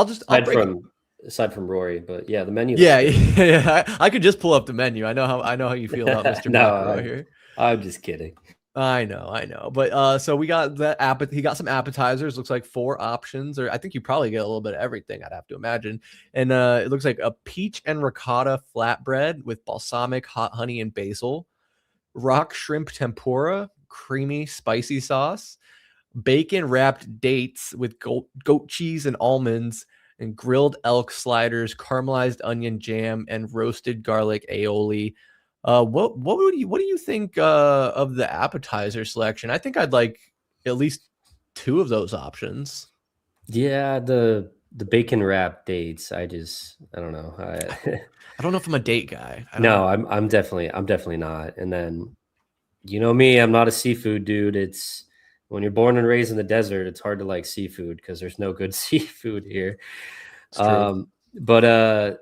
Speaker 3: Aside from Rory, but yeah, the menu.
Speaker 2: Yeah. I could just pull up the menu. I know how you feel about Mr. McIlroy here.
Speaker 3: I'm just kidding.
Speaker 2: I know. But so we got that he got some appetizers, looks like 4 options, or I think you probably get a little bit of everything, I'd have to imagine. And it looks like a peach and ricotta flatbread with balsamic hot honey and basil, rock shrimp tempura, creamy spicy sauce, bacon wrapped dates with goat cheese and almonds, and grilled elk sliders, caramelized onion jam, and roasted garlic aioli. What do you think of the appetizer selection? I think I'd like at least 2 of those options.
Speaker 3: Yeah, the bacon wrap dates. I don't know.
Speaker 2: I don't know if I'm a date guy.
Speaker 3: I'm definitely not. And then, me, I'm not a seafood dude. It's when you're born and raised in the desert, it's hard to like seafood because there's no good seafood here. But the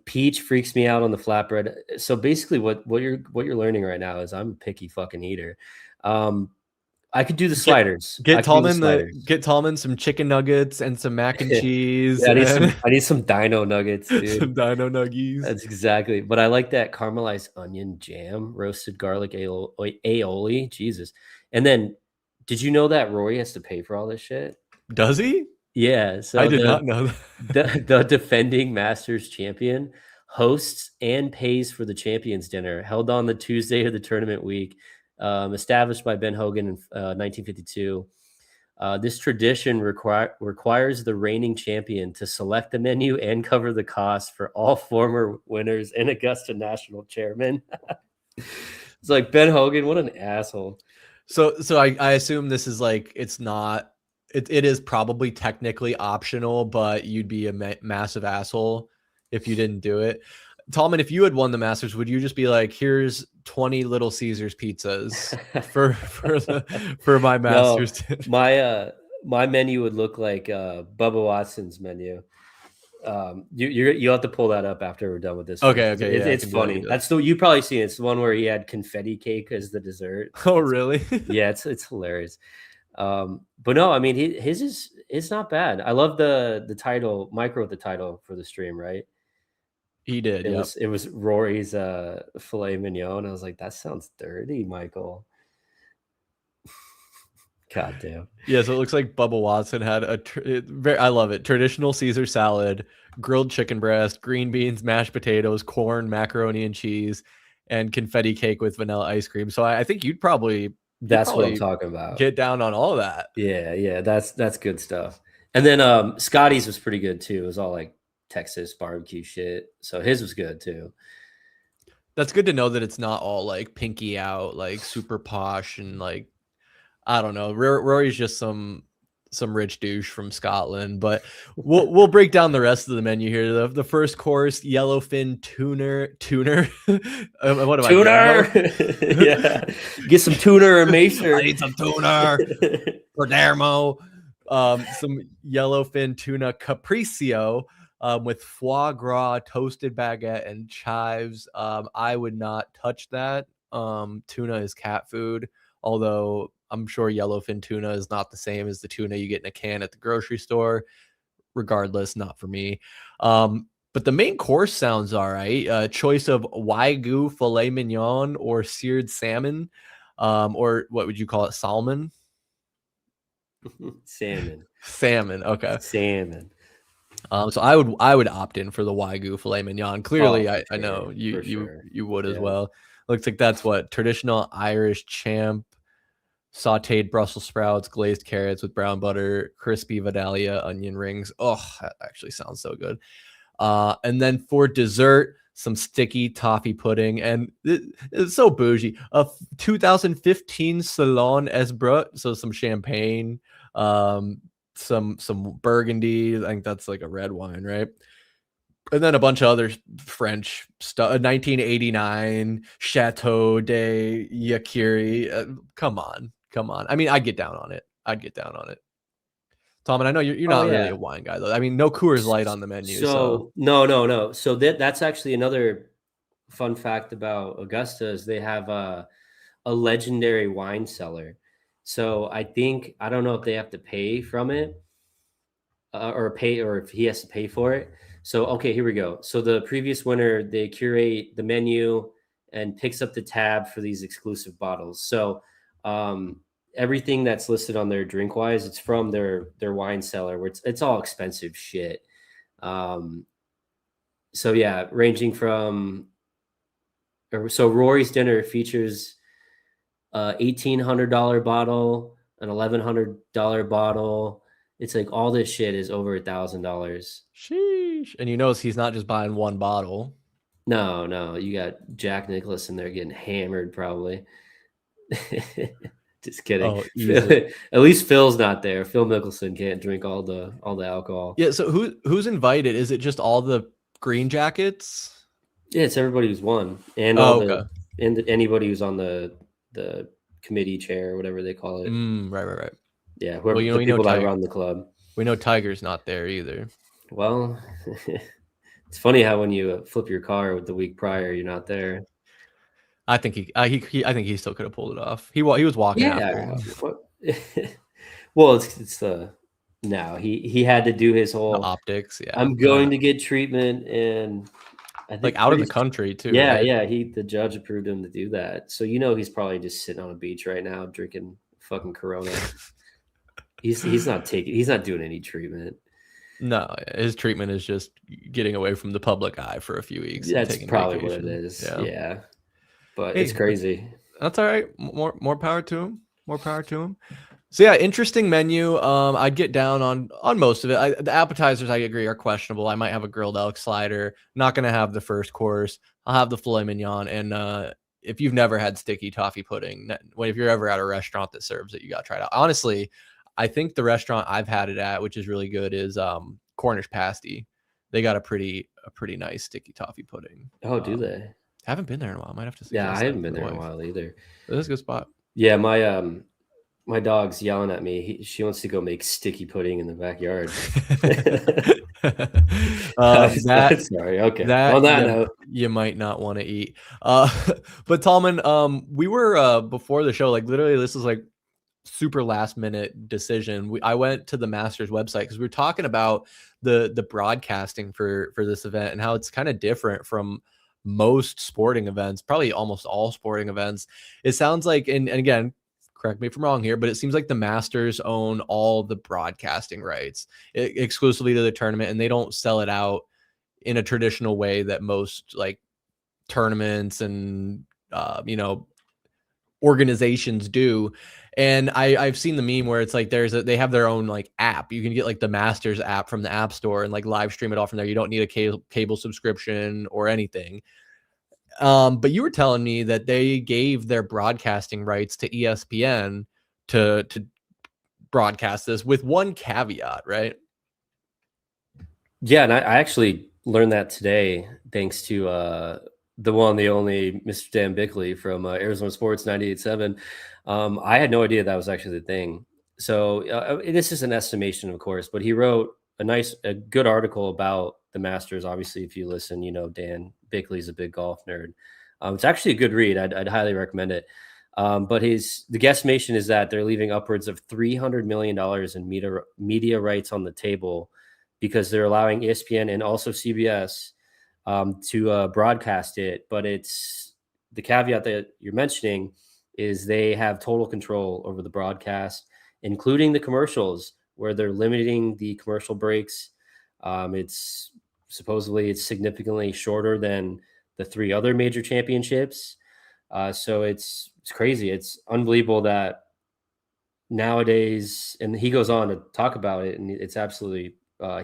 Speaker 3: peach freaks me out on the flatbread. So basically what you're learning right now is I'm a picky fucking eater. I could do the sliders.
Speaker 2: Get Tallman some chicken nuggets and some mac and cheese.
Speaker 3: Yeah, I need some dino nuggets, dude.
Speaker 2: Some dino nuggies.
Speaker 3: That's exactly. But I like that caramelized onion jam, roasted garlic aioli. Jesus. And then, did you know that Rory has to pay for all this shit?
Speaker 2: Does he?
Speaker 3: Yeah. So
Speaker 2: I did not know that.
Speaker 3: The defending Masters champion hosts and pays for the champions dinner held on the Tuesday of the tournament week. established by Ben Hogan in 1952. This tradition requires the reigning champion to select the menu and cover the cost for all former winners and Augusta National chairman. It's like Ben Hogan, what an asshole.
Speaker 2: So I assume this is like, it's not, it is probably technically optional, but you'd be a massive asshole if you didn't do it. Tallman, if you had won the Masters, would you just be like, here's 20 Little Caesars pizzas for my Masters?
Speaker 3: No, my menu would look like Bubba Watson's menu. You have to pull that up after we're done with this.
Speaker 2: Okay.
Speaker 3: It's funny. That's you probably seen it. It's the one where he had confetti cake as the dessert.
Speaker 2: Oh, really?
Speaker 3: Yeah, it's hilarious. But no, I mean it's not bad. I love the title. Mike wrote the title for the stream, right?
Speaker 2: He did.
Speaker 3: It was Rory's filet mignon. I was like, that sounds dirty, Michael. God damn.
Speaker 2: Yeah, so it looks like Bubba Watson had I love it. Traditional Caesar salad, grilled chicken breast, green beans, mashed potatoes, corn, macaroni and cheese, and confetti cake with vanilla ice cream. So I think you'd probably
Speaker 3: what I'm talking about.
Speaker 2: Get down on all that.
Speaker 3: Yeah, that's good stuff. And then Scotty's was pretty good too. It was all like Texas barbecue shit. So his was good too.
Speaker 2: That's good to know that it's not all like pinky out, like super posh and like, I don't know. Rory's just some rich douche from Scotland, but we'll break down the rest of the menu here. The first course, yellowfin tuner. What am I doing?
Speaker 3: Yeah, get some tuna or macer.
Speaker 2: I need some tuna for Dermo. Some yellowfin tuna capriccio with foie gras, toasted baguette, and chives. I would not touch that. Tuna is cat food, although I'm sure yellowfin tuna is not the same as the tuna you get in a can at the grocery store. Regardless, not for me. But the main course sounds all right. Choice of Wagyu filet mignon or seared salmon, or what would you call it? Salmon? Salmon. Okay.
Speaker 3: Salmon.
Speaker 2: So I would opt in for the Wagyu filet mignon. Clearly, I know you would as well. Looks like that's what traditional Irish champ. Sauteed Brussels sprouts, glazed carrots with brown butter, crispy Vidalia onion rings. Oh, that actually sounds so good. And then for dessert, some sticky toffee pudding. And it's so bougie. A 2015 Salon Esbrut, so some champagne, some Burgundy. I think that's like a red wine, right? And then a bunch of other French stuff. 1989 Chateau de Yaqui. Come on. I mean, I'd get down on it. Tom, and I know you're not really a wine guy, though. I mean, no Coors Light on the menu.
Speaker 3: So no. So that's actually another fun fact about Augusta is they have a legendary wine cellar. So I don't know if they have to pay from it or if he has to pay for it. So, okay, here we go. So the previous winner, they curate the menu and picks up the tab for these exclusive bottles. So everything that's listed on their drink wise, it's from their wine cellar where it's all expensive shit. So yeah, ranging from, so Rory's dinner features $1,800 bottle, an $1,100 bottle. It's like all this shit is over $1,000.
Speaker 2: Sheesh. And you notice he's not just buying one bottle.
Speaker 3: No, you got Jack Nicklaus in there getting hammered probably. Just kidding. Oh, at least Phil's not there. Phil Mickelson can't drink all the alcohol.
Speaker 2: Yeah. So who's invited? Is it just all the Green Jackets?
Speaker 3: Yeah, it's everybody who's won, and anybody who's on the committee chair or whatever they call it.
Speaker 2: Right.
Speaker 3: Yeah, whoever the people that run the club.
Speaker 2: We know Tiger's not there either.
Speaker 3: Well, it's funny how when you flip your car the week prior, you're not there.
Speaker 2: I think he still could have pulled it off. He was walking after.
Speaker 3: Well, it's no. He had to do his whole
Speaker 2: optics. Yeah,
Speaker 3: I'm going to get treatment, and I think
Speaker 2: like out of the country too.
Speaker 3: Yeah,
Speaker 2: right?
Speaker 3: yeah. The judge approved him to do that. So he's probably just sitting on a beach right now drinking fucking Corona. he's not doing any treatment.
Speaker 2: No, his treatment is just getting away from the public eye for a few weeks.
Speaker 3: That's probably what it is. Yeah. But it's crazy.
Speaker 2: That's all right. More power to him. More power to him. So yeah, interesting menu. I'd get down on most of it. The appetizers, I agree, are questionable. I might have a grilled elk slider. Not gonna have the first course. I'll have the filet mignon. And if you've never had sticky toffee pudding, if you're ever at a restaurant that serves it, you gotta try it out. Honestly, I think the restaurant I've had it at, which is really good, is Cornish Pasty. They got a pretty nice sticky toffee pudding.
Speaker 3: Oh, do they?
Speaker 2: Haven't been there in a while. Might have to.
Speaker 3: Yeah, I haven't been there in a while either.
Speaker 2: This is a good spot.
Speaker 3: Yeah, my dog's yelling at me. She wants to go make sticky pudding in the backyard. Sorry. Okay. On that note,
Speaker 2: you might not want to eat. But Tallman, we were before the show, like literally, this is like super last minute decision. I went to the Masters website because we were talking about the broadcasting for this event and how it's kind of different from most sporting events, probably almost all sporting events. It sounds like, and again, correct me if I'm wrong here, but it seems like the Masters own all the broadcasting rights exclusively to the tournament, and they don't sell it out in a traditional way that most like tournaments and organizations do. And I've seen the meme where it's like they have their own like app. You can get like the Masters app from the App Store and like live stream it all from there. You don't need a cable subscription or anything. But you were telling me that they gave their broadcasting rights to ESPN to broadcast this with one caveat, right?
Speaker 3: Yeah, and I actually learned that today thanks to the one, the only Mr. Dan Bickley from Arizona Sports 98.7. I had no idea that was actually the thing. So this is an estimation, of course, but he wrote a good article about the Masters. Obviously, if you listen, Dan Bickley's a big golf nerd. It's actually a good read. I'd highly recommend it. But the guesstimation is that they're leaving upwards of $300 million in media rights on the table because they're allowing ESPN and also CBS to broadcast it. But it's the caveat that you're mentioning is they have total control over the broadcast, including the commercials, where they're limiting the commercial breaks. It's supposedly significantly shorter than the 3 other major championships. So it's crazy. It's unbelievable that nowadays, and he goes on to talk about it, and it's absolutely,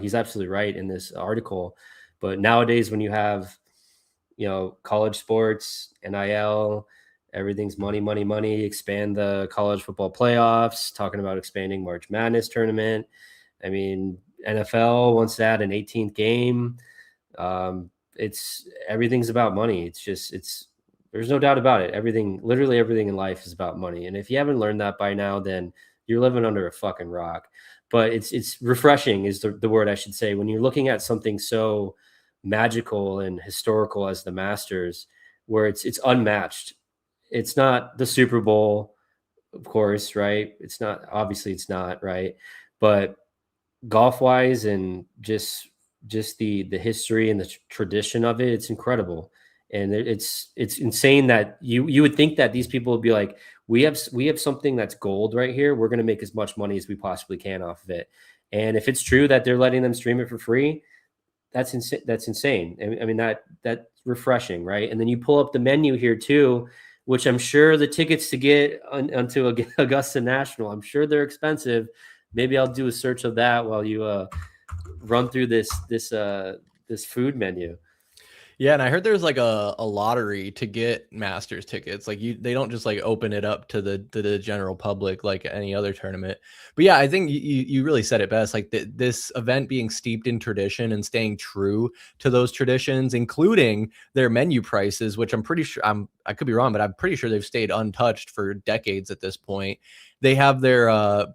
Speaker 3: he's absolutely right in this article. But nowadays, when you have, college sports, NIL, everything's money, money, money, expand the college football playoffs, talking about expanding March Madness tournament. I mean, NFL wants to add an 18th game. Everything's about money. There's no doubt about it. Literally everything in life is about money. And if you haven't learned that by now, then you're living under a fucking rock. But it's refreshing is the word I should say. When you're looking at something so magical and historical as the Masters, where it's unmatched. It's not the Super Bowl, of course, right? It's not, right? But golf-wise and just the history and the tradition of it, it's incredible. And it's insane that you would think that these people would be like, we have something that's gold right here. We're going to make as much money as we possibly can off of it. And if it's true that they're letting them stream it for free, that's insane. I mean, that's refreshing, right? And then you pull up the menu here too, which I'm sure the tickets to get onto Augusta National, I'm sure they're expensive. Maybe I'll do a search of that while you run through this food menu.
Speaker 2: Yeah, and I heard there's like a lottery to get Masters tickets. Like they don't just like open it up to the general public like any other tournament. But yeah, I think you really said it best. Like this event being steeped in tradition and staying true to those traditions, including their menu prices, which I'm pretty sure I could be wrong, but I'm pretty sure they've stayed untouched for decades at this point. They have their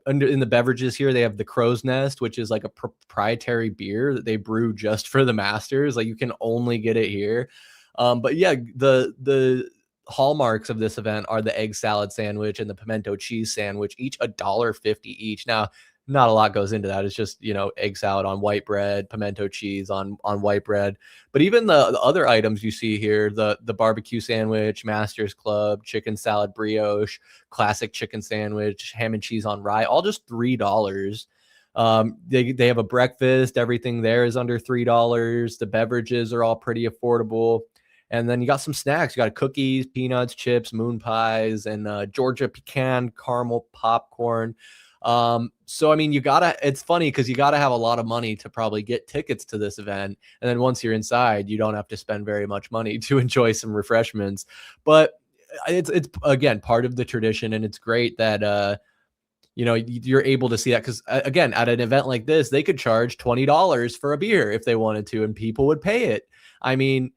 Speaker 2: in the beverages here, they have the Crow's Nest, which is like a proprietary beer that they brew just for the Masters. Like you can only get it here. But yeah, the hallmarks of this event are the egg salad sandwich and the pimento cheese sandwich, each $1.50 each. Now, not a lot goes into that. It's just, egg salad on white bread, pimento cheese on white bread. But even the other items you see here, the barbecue sandwich, Masters Club, chicken salad brioche, classic chicken sandwich, ham and cheese on rye, all just $3. They have a breakfast. Everything there is under $3. The beverages are all pretty affordable. And then you got some snacks. You got cookies, peanuts, chips, moon pies, and Georgia pecan caramel popcorn. So, I mean, it's funny because you got to have a lot of money to probably get tickets to this event. And then once you're inside, you don't have to spend very much money to enjoy some refreshments. But it's again, part of the tradition. And it's great that, you're able to see that because, again, at an event like this, they could charge $20 for a beer if they wanted to, and people would pay it. I mean,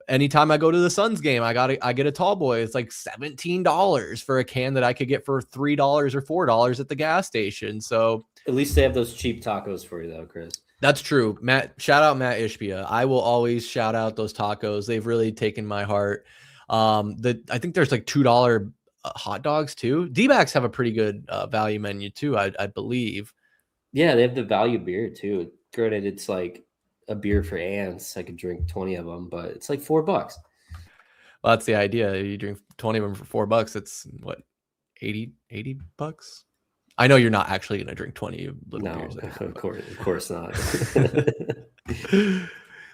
Speaker 2: anytime I go to the Suns game, I get a tall boy. It's like $17 for a can that I could get for $3 or $4 at the gas station. So
Speaker 3: at least they have those cheap tacos for you, though, Chris.
Speaker 2: That's true. Shout out Matt Ishbia. I will always shout out those tacos. They've really taken my heart. I think there's like $2 hot dogs too. Dbacks have a pretty good value menu too, I believe.
Speaker 3: Yeah, they have the value beer too. Granted, it's like a beer for ants. I could drink 20 of them, but it's like $4.
Speaker 2: Well, that's the idea. You drink 20 of them for $4. It's what, 80 bucks? I know you're not actually going to drink 20 little beers.
Speaker 3: Of course not.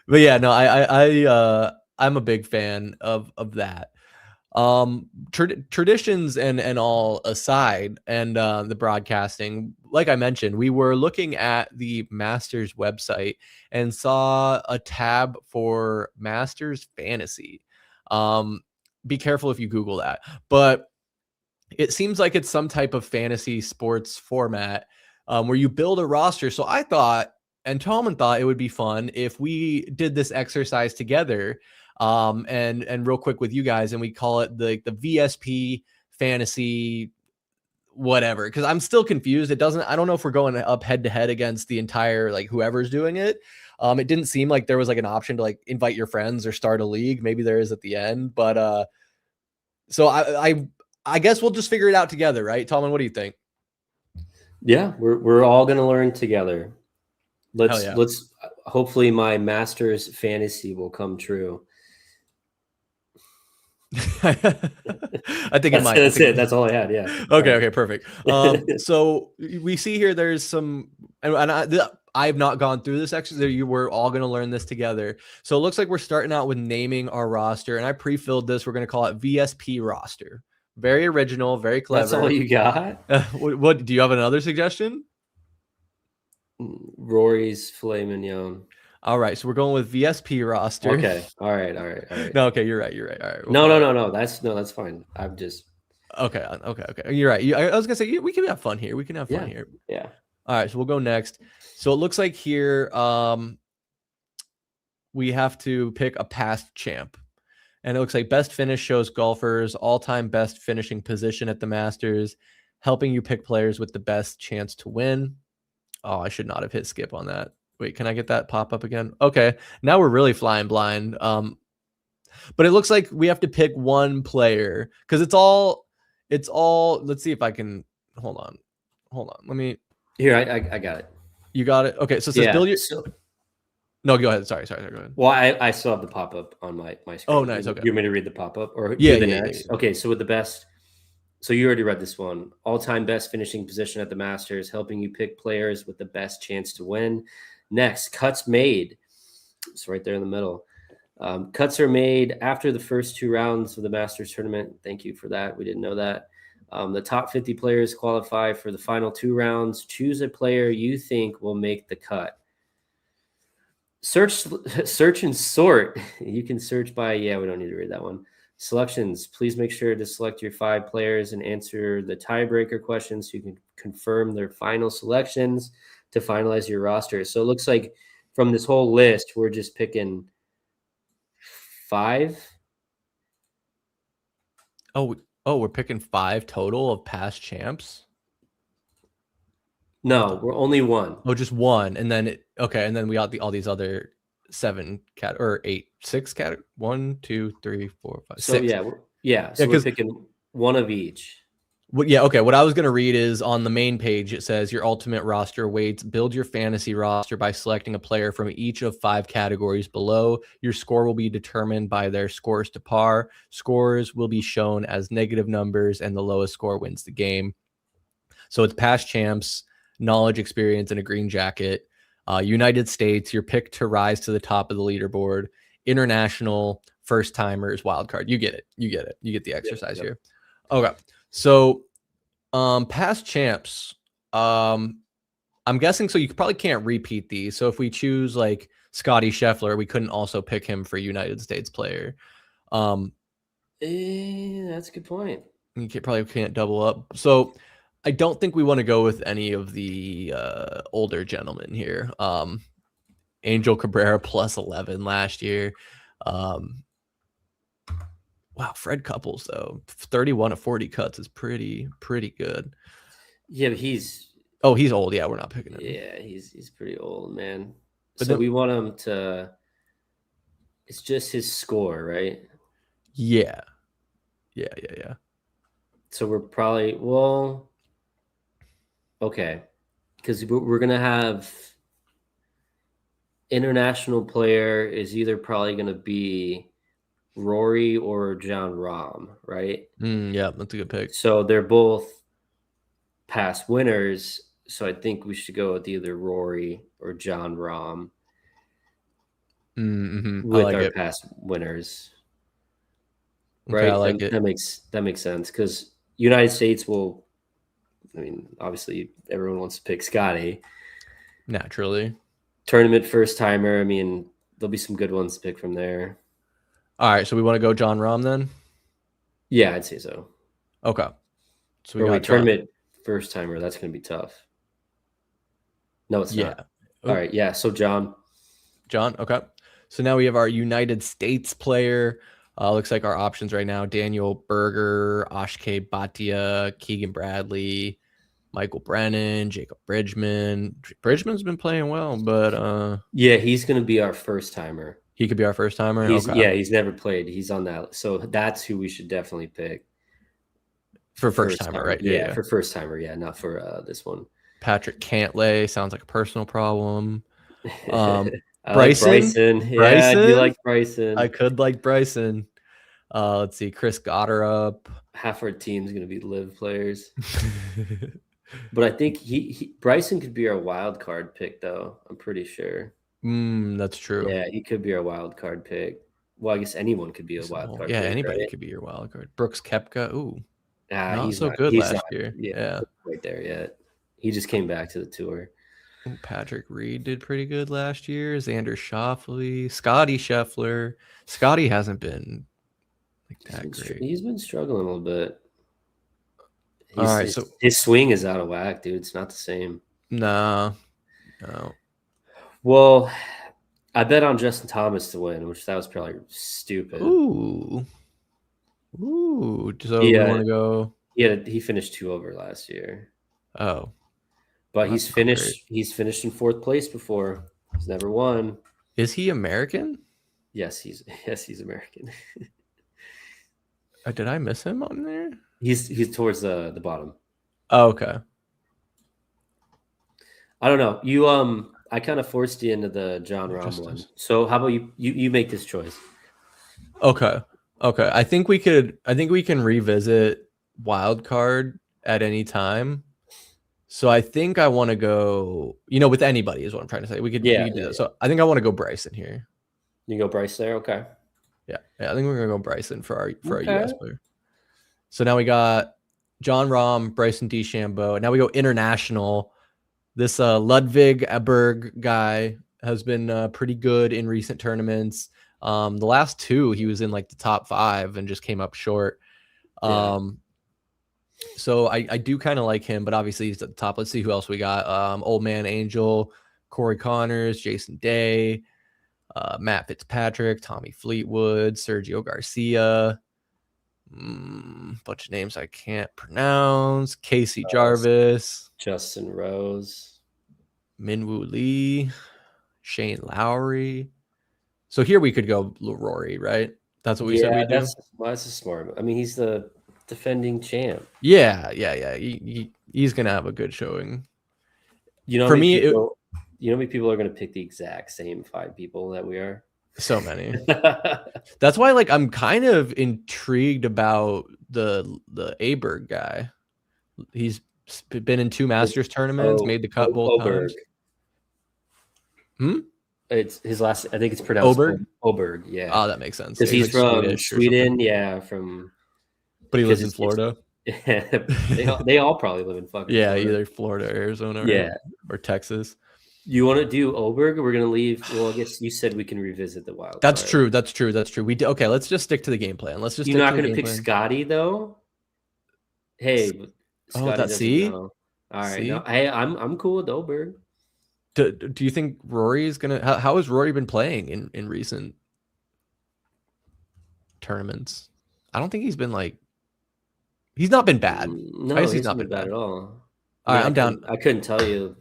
Speaker 2: But yeah, no, I'm a big fan of that. Traditions and all aside, and the broadcasting, like I mentioned, we were looking at the Masters website and saw a tab for Masters Fantasy. Be careful if you Google that, but it seems like it's some type of fantasy sports format where you build a roster. So I thought, and Tallman thought, it would be fun if we did this exercise together. And real quick with you guys, and we call it the VSP fantasy whatever, because I'm still confused. I don't know if we're going up head to head against the entire, like, whoever's doing it. It didn't seem like there was like an option to like invite your friends or start a league. Maybe there is at the end, but so I guess we'll just figure it out together, right? Tallman, what do you think?
Speaker 3: Yeah, we're all gonna learn together.
Speaker 2: Yeah.
Speaker 3: Let's hopefully my Masters fantasy will come true.
Speaker 2: I think it might.
Speaker 3: That's it. That's all I had. Yeah.
Speaker 2: Okay. Perfect. So we see here there's some, and I've not gone through this exercise. We're all going to learn this together. So it looks like we're starting out with naming our roster, and I pre-filled this. We're going to call it VSP roster. Very original, very clever.
Speaker 3: That's all you got?
Speaker 2: What do you have another suggestion?
Speaker 3: Rory's Filet Mignon.
Speaker 2: All right, so we're going with VSP roster.
Speaker 3: Okay. All right.
Speaker 2: No, okay, you're right. All right.
Speaker 3: No. That's fine. I'm just
Speaker 2: okay. You're right. I was gonna say we can have fun here. We can have fun here.
Speaker 3: Yeah.
Speaker 2: All right, so we'll go next. So it looks like here we have to pick a past champ, and it looks like best finish shows golfers all-time best finishing position at the Masters, helping you pick players with the best chance to win. Oh, I should not have hit skip on that. Wait, can I get that pop up again? Okay, now we're really flying blind. But it looks like we have to pick one player because it's all. Let's see if I can. Hold on. Let me.
Speaker 3: Here, I got it.
Speaker 2: You got it. Okay, so it says build your. No, go ahead. Sorry. Go ahead.
Speaker 3: Well, I still have the pop up on my screen.
Speaker 2: Oh, nice. Okay.
Speaker 3: You want me to read the pop up or
Speaker 2: yeah,
Speaker 3: the
Speaker 2: yeah,
Speaker 3: next?
Speaker 2: Yeah.
Speaker 3: Okay, so with the best. So you already read this one. All-time best finishing position at the Masters, helping you pick players with the best chance to win. Next, cuts made. It's right there in the middle. Cuts are made after the first two rounds of the Masters tournament. Thank you for that. We didn't know that. The top 50 players qualify for the final two rounds. Choose a player you think will make the cut. Search and sort. You can search by, we don't need to read that one. Selections. Please make sure to select your 5 players and answer the tiebreaker questions so you can confirm their final selections to finalize your roster. So it looks like from this whole list, we're just picking 5.
Speaker 2: Oh, we're picking 5 total of past champs?
Speaker 3: No, we're only 1.
Speaker 2: Oh, just 1. And then and then we got all these other 7 or 8, 6 categories. 1, 2, 3, 4, 5, 6.
Speaker 3: So we're picking 1 of each.
Speaker 2: Okay. What I was going to read is on the main page, it says your ultimate roster weights. Build your fantasy roster by selecting a player from each of 5 categories below. Your score will be determined by their scores to par. Scores will be shown as negative numbers, and the lowest score wins the game. So it's past champs, knowledge, experience, and a green jacket. United States, your pick to rise to the top of the leaderboard. International, first timers wild card. You get it. You get the exercise here. Okay. So past champs, I'm guessing so you probably can't repeat these. So if we choose like Scotty Scheffler, we couldn't also pick him for United States player.
Speaker 3: That's a good point.
Speaker 2: You probably can't double up. So I don't think we want to go with any of the older gentlemen here. Angel Cabrera plus 11 last year. Wow, Fred Couples though, 31 of 40 cuts is pretty good.
Speaker 3: Yeah, but he's
Speaker 2: old. Yeah, we're not picking him.
Speaker 3: Yeah, he's pretty old, man.
Speaker 2: But
Speaker 3: so we want him to. It's just his score, right?
Speaker 2: Yeah.
Speaker 3: So we're probably okay, because we're gonna have international player is either probably gonna be Rory or John Rahm, right?
Speaker 2: Yeah, that's a good pick.
Speaker 3: So they're both past winners. So I think we should go with either Rory or John Rahm with our past winners.
Speaker 2: Okay,
Speaker 3: right?
Speaker 2: I like it.
Speaker 3: That makes sense because United States will. I mean, obviously, everyone wants to pick Scotty.
Speaker 2: Naturally.
Speaker 3: Tournament first timer. I mean, there'll be some good ones to pick from there.
Speaker 2: All right, so we want to go John Rahm then?
Speaker 3: Yeah, I'd say so.
Speaker 2: Okay. So
Speaker 3: we got tournament first timer. That's going to be tough. No, it's not. All right, yeah. So John.
Speaker 2: Okay. So now we have our United States player. Looks like our options right now: Daniel Berger, Ashke Bhatia, Keegan Bradley, Michael Brennan, Jacob Bridgman. Bridgman's been playing well, but
Speaker 3: yeah, he's going to be our first timer.
Speaker 2: He could be our first timer.
Speaker 3: Yeah, he's never played. He's on that, so that's who we should definitely pick
Speaker 2: for first timer, right?
Speaker 3: Yeah, for first timer. Yeah, not for this one.
Speaker 2: Patrick Cantlay sounds like a personal problem.
Speaker 3: Bryson.
Speaker 2: Like Bryson.
Speaker 3: Yeah, I do like Bryson.
Speaker 2: I could like Bryson. Let's see, Chris Gotterup.
Speaker 3: Half our team's going to be live players. But I think Bryson could be our wild card pick, though. I'm pretty sure.
Speaker 2: That's true.
Speaker 3: Yeah, he could be our wild card pick. Well, I guess anyone could be a wild card pick.
Speaker 2: Yeah, anybody could be your wild card. Brooks Koepka. Ooh.
Speaker 3: He's
Speaker 2: so good last year.
Speaker 3: Yeah. Right there yet. He just came back to the tour.
Speaker 2: Ooh, Patrick Reed did pretty good last year. Xander Schauffele, Scotty Scheffler. Scotty hasn't been that great.
Speaker 3: He's been struggling a little bit.
Speaker 2: All right, so
Speaker 3: his swing is out of whack, dude. It's not the same.
Speaker 2: No.
Speaker 3: Well, I bet on Justin Thomas to win, which that was probably stupid.
Speaker 2: Ooh. So we want to go.
Speaker 3: Yeah, he finished 2 over last year.
Speaker 2: Oh,
Speaker 3: but he's finished. He's finished in 4th place before. He's never won.
Speaker 2: Is he American?
Speaker 3: Yes, he's American.
Speaker 2: Did I miss him on there?
Speaker 3: He's towards the bottom.
Speaker 2: Oh, okay.
Speaker 3: I don't know. You I kind of forced you into the John Rahm one. So how about you make this choice?
Speaker 2: Okay. I think we can revisit wild card at any time. So I think I want to go, with anybody is what I'm trying to say. We could do that. So I think I want to go Bryson here.
Speaker 3: You go Bryce there, okay?
Speaker 2: Yeah. I think we're gonna go Bryson for our US player. So now we got John Rahm, Bryson DeChambeau, and now we go international. This Ludwig Eberg guy has been pretty good in recent tournaments. The last 2, he was in like the top 5 and just came up short. So I do kind of like him, but obviously he's at the top. Let's see who else we got. Old Man Angel, Corey Connors, Jason Day, Matt Fitzpatrick, Tommy Fleetwood, Sergio Garcia. Bunch of names I can't pronounce. Casey Jarvis,
Speaker 3: Justin Rose,
Speaker 2: Minwoo Lee, Shane Lowry. So here we could go Rory, right? That's what we said we do.
Speaker 3: That's a smart. I mean, he's the defending champ.
Speaker 2: Yeah. He's gonna have a good showing.
Speaker 3: For me, you know how many people are gonna pick the exact same 5 people that we are?
Speaker 2: So many. That's why, I'm kind of intrigued about the Aberg guy. He's been in 2 Masters tournaments, made the cut both times.
Speaker 3: It's his last. I think it's pronounced
Speaker 2: Oberg.
Speaker 3: Oberg. Yeah.
Speaker 2: Oh, that makes sense.
Speaker 3: Because he's
Speaker 2: like
Speaker 3: from
Speaker 2: Swedish or
Speaker 3: Sweden.
Speaker 2: something.
Speaker 3: Yeah,
Speaker 2: But he lives in
Speaker 3: it's-
Speaker 2: Florida.
Speaker 3: they all probably live in fucking
Speaker 2: Yeah,
Speaker 3: Florida.
Speaker 2: either Florida, Arizona,
Speaker 3: Yeah.
Speaker 2: or Texas.
Speaker 3: You want to do Oberg? Or we're gonna leave. Well, I guess you said we can revisit the wild.
Speaker 2: That's
Speaker 3: card.
Speaker 2: true. We do. Okay, let's just stick to the game plan. Let's just.
Speaker 3: You're not gonna pick Scotty though. Hey, Scotty
Speaker 2: that's
Speaker 3: doesn't
Speaker 2: C.
Speaker 3: know. All right,
Speaker 2: C?
Speaker 3: no, hey, I'm cool with Oberg.
Speaker 2: Do you think Rory is gonna? How has Rory been playing in recent tournaments? I don't think he's been like. He's not been bad.
Speaker 3: No,
Speaker 2: I guess
Speaker 3: he's not been bad at all.
Speaker 2: All right, I'm down.
Speaker 3: I couldn't tell you.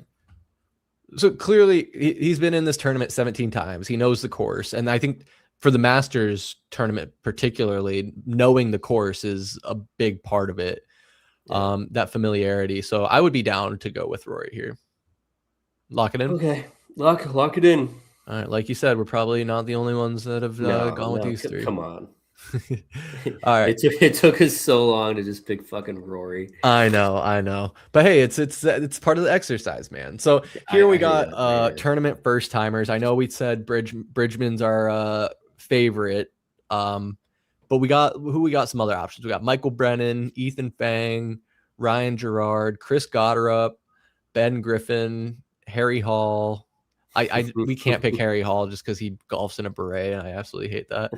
Speaker 2: So clearly, he's been in this tournament 17 times. He knows the course, and I think for the Masters tournament, particularly, knowing the course is a big part of it.
Speaker 3: Yeah.
Speaker 2: That familiarity. So I would be down to go with Rory here. Lock it in.
Speaker 3: Okay, lock it in.
Speaker 2: All right, like you said, we're probably not the only ones that have gone with these three.
Speaker 3: Come on.
Speaker 2: All right.
Speaker 3: It took us so long to just pick fucking Rory.
Speaker 2: I know. But hey, it's part of the exercise, man. So here we got tournament first timers. I know we said Bridgman's our favorite. But we got some other options. We got Michael Brennan, Ethan Fang, Ryan Gerard, Chris Gotterup, Ben Griffin, Harry Hall. We can't pick Harry Hall just because he golfs in a beret, and I absolutely hate that.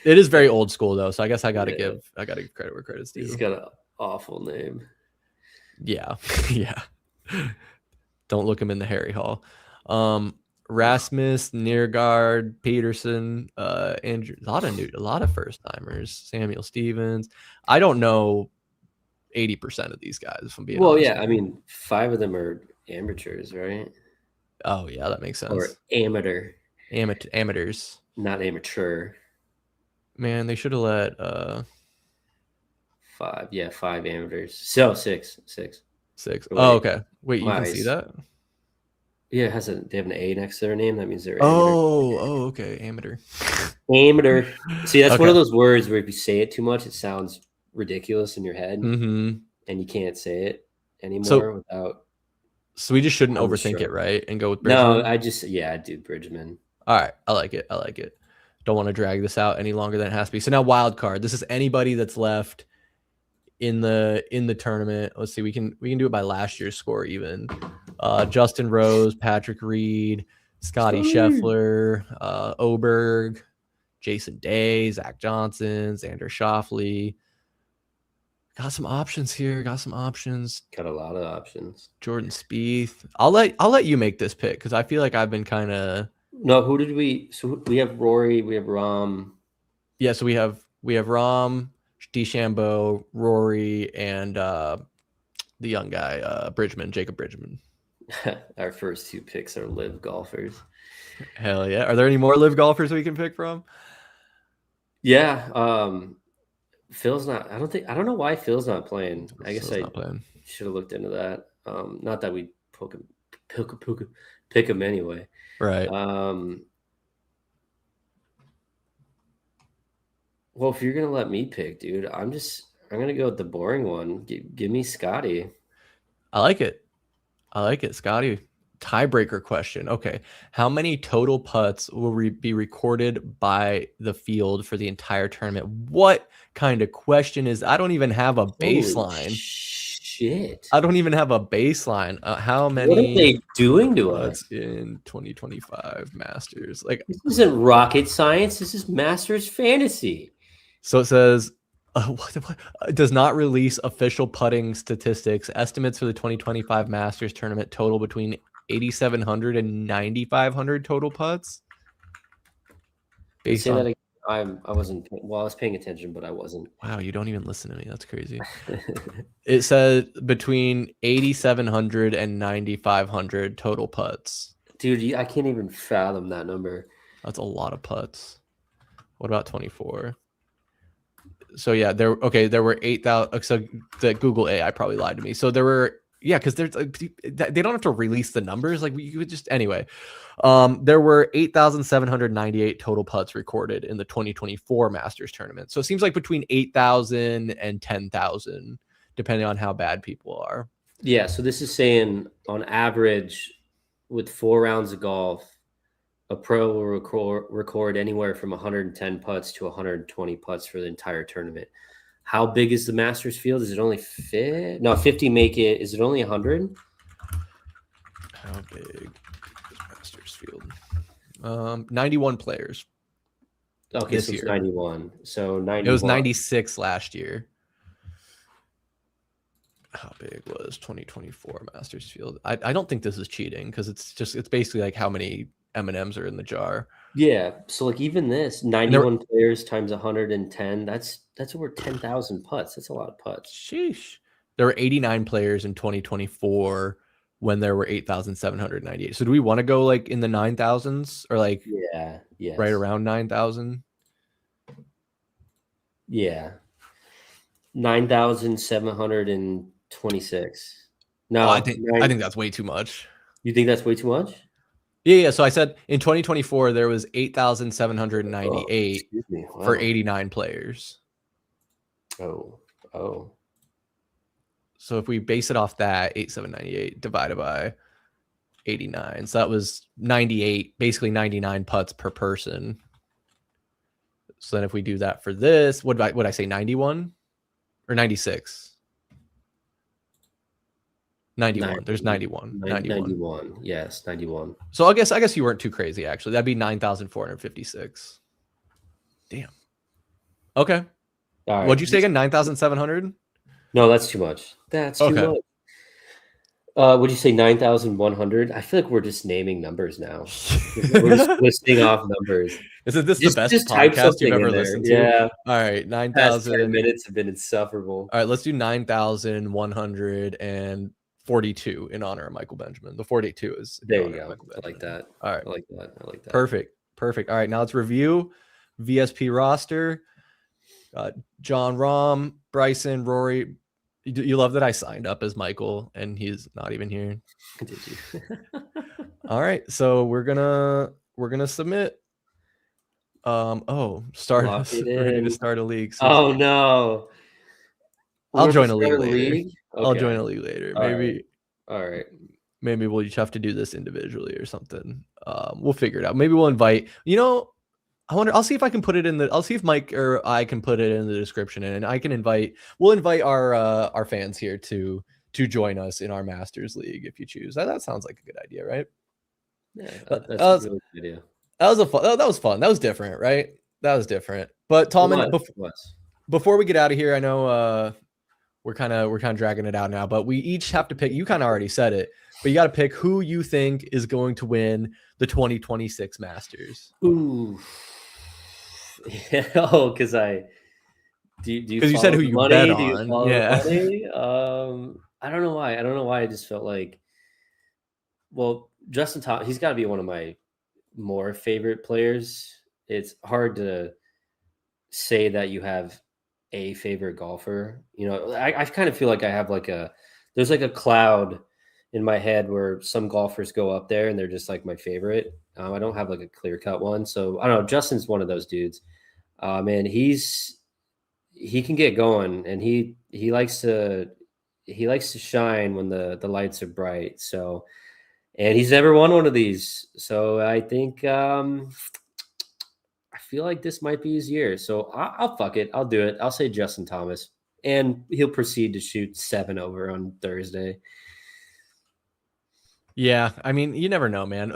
Speaker 2: It is very old school though, so I guess I gotta give credit where credit's due.
Speaker 3: He's got an awful name.
Speaker 2: Yeah. Don't look him in the Harry Hall. Rasmus, Neergaard, Peterson, Andrew, a lot of first timers. Samuel Stevens. I don't know 80% of these guys, if I'm being honest.
Speaker 3: Yeah, I mean, 5 of them are amateurs, right?
Speaker 2: Oh yeah, that makes sense.
Speaker 3: Or
Speaker 2: amateurs,
Speaker 3: not amateur.
Speaker 2: Man, they should have let
Speaker 3: 5. Yeah, 5 amateurs. So 6.
Speaker 2: Oh, okay. Wait, you can see that?
Speaker 3: Yeah, they have an A next to their name. That means they're
Speaker 2: amateur. Okay, amateur.
Speaker 3: See, that's one of those words where if you say it too much, it sounds ridiculous in your head, and you can't say it anymore without.
Speaker 2: So we just shouldn't overthink it, right? And go with Bridgman?
Speaker 3: No, I do Bridgman.
Speaker 2: All right, I like it. Don't want to drag this out any longer than it has to be. So now wild card. This is anybody that's left in the tournament. Let's see. We can do it by last year's score even. Justin Rose, Patrick Reed, Scotty Scheffler, Oberg, Jason Day, Zach Johnson, Xander Schauffele. Got some options here. Got a
Speaker 3: lot of options.
Speaker 2: Jordan Spieth. I'll let you make this pick because I feel like I've been kind of.
Speaker 3: No, who did we? So we have Rory. We have Rahm.
Speaker 2: Yeah, so we have Rahm, DeChambeau, Rory, and the young guy, Jacob Bridgman.
Speaker 3: Our first 2 picks are live golfers.
Speaker 2: Hell yeah! Are there any more live golfers we can pick from?
Speaker 3: Yeah, Phil's not. I don't know why Phil's not playing. I guess I should have looked into that. Not that we pick him anyway.
Speaker 2: Right.
Speaker 3: Well, if you're gonna let me pick, dude, I'm gonna go with the boring one. Give me Scotty.
Speaker 2: I like it, Scotty. Tiebreaker question. Okay, how many total putts will be recorded by the field for the entire tournament? What kind of question is? I don't even have a baseline.
Speaker 3: Holy shit!
Speaker 2: I don't even have a baseline. How many?
Speaker 3: What are they doing to us
Speaker 2: in 2025 Masters? Like,
Speaker 3: this isn't rocket science. This is Masters fantasy.
Speaker 2: So it says. Does not release official putting statistics. Estimates for the 2025 Masters tournament total between 8,700 and 9,500 total putts.
Speaker 3: Say that again. I was paying attention, but I wasn't.
Speaker 2: Wow, you don't even listen to me. That's crazy. It says between 8,700 and 9,500 total putts.
Speaker 3: Dude, I can't even fathom that number.
Speaker 2: That's a lot of putts. What about 24? So yeah, there were 8,000. So the Google AI probably lied to me. So there were, because there's they don't have to release the numbers. Like you would just anyway. There were 8,798 total putts recorded in the 2024 Masters tournament. So it seems like between 8,000 and 10,000, depending on how bad people are.
Speaker 3: Yeah. So this is saying on average, with 4 rounds of golf, a pro will record anywhere from 110 putts to 120 putts for the entire tournament. How big is the Masters field? Is it only 50 make it? Is it only 100?
Speaker 2: How big is Masters field? 91 players.
Speaker 3: Okay,
Speaker 2: this
Speaker 3: so it's
Speaker 2: year.
Speaker 3: 91. So 91.
Speaker 2: It was 96 last year. How big was 2024 Masters field? I don't think this is cheating because it's basically like how many M&Ms are in the jar.
Speaker 3: Yeah, so like even this 91 players times 110, that's over 10,000 putts. That's a lot of putts.
Speaker 2: Sheesh. There were 89 players in 2024 when there were 8,798. So do we want to go like in the 9,000s or like right around 9,000?
Speaker 3: Yeah. 9,726. No,
Speaker 2: I think that's way too much.
Speaker 3: You think that's way too much?
Speaker 2: Yeah. So I said in 2024 there was 8,798 for 89 players.
Speaker 3: Oh.
Speaker 2: So if we base it off that 8,798 divided by 89, so that was 98, basically 99 putts per person. So then if we do that for this, would I say 91 or 96? 91. There's 91.
Speaker 3: 91. Yes, 91.
Speaker 2: So I guess you weren't too crazy actually. That'd be 9,456. Damn. Okay. All right. What'd you say again? 9,700?
Speaker 3: No, that's too much. That's too much. Would you say 9,100? I feel like we're just naming numbers now. We're just listing off numbers.
Speaker 2: Isn't this the best podcast you've ever listened to?
Speaker 3: Yeah.
Speaker 2: All right. 9,000
Speaker 3: minutes have been insufferable.
Speaker 2: All right. Let's do 9,142 in honor of Michael Benjamin. The 42 is.
Speaker 3: There you go. I like that.
Speaker 2: All right.
Speaker 3: I like that.
Speaker 2: Perfect. All right. Now let's review VSP roster. John Rahm, Bryson, Rory. You love that I signed up as Michael and he's not even here.
Speaker 3: Did you?
Speaker 2: All right, so we're gonna submit. Ready to start a league. So
Speaker 3: oh no!
Speaker 2: I'll join a league later.
Speaker 3: Okay.
Speaker 2: I'll join a league later. Maybe.
Speaker 3: All right.
Speaker 2: Maybe we'll just have to do this individually or something. We'll figure it out. Maybe we'll invite. I wonder. I'll see if I can put it in I'll see if Mike or I can put it in the description, and I can invite. We'll invite our fans here to join us in our Masters League if you choose. That sounds like a good idea, right?
Speaker 3: Yeah, that's a really good idea.
Speaker 2: That was fun. That was different, right? That was different. But Tallman, before we get out of here, I know we're kind of dragging it out now, but we each have to pick. You kind of already said it, but you got to pick who you think is going to win the 2026 Masters.
Speaker 3: Ooh. Yeah, because you
Speaker 2: said who you bet on. Yeah.
Speaker 3: I don't know why. I just felt like, well, Justin Thomas, he's got to be one of my more favorite players. It's hard to say that you have a favorite golfer. I kind of feel like I have there's like a cloud in my head where some golfers go up there and they're just like my favorite. I don't have like a clear cut one. So I don't know. Justin's one of those dudes. Man, he can get going, and he likes to shine when the lights are bright. So, and he's never won one of these. So I think I feel like this might be his year. So I'll fuck it. I'll do it. I'll say Justin Thomas, and he'll proceed to shoot 7 over on Thursday.
Speaker 2: Yeah, I mean, you never know, man.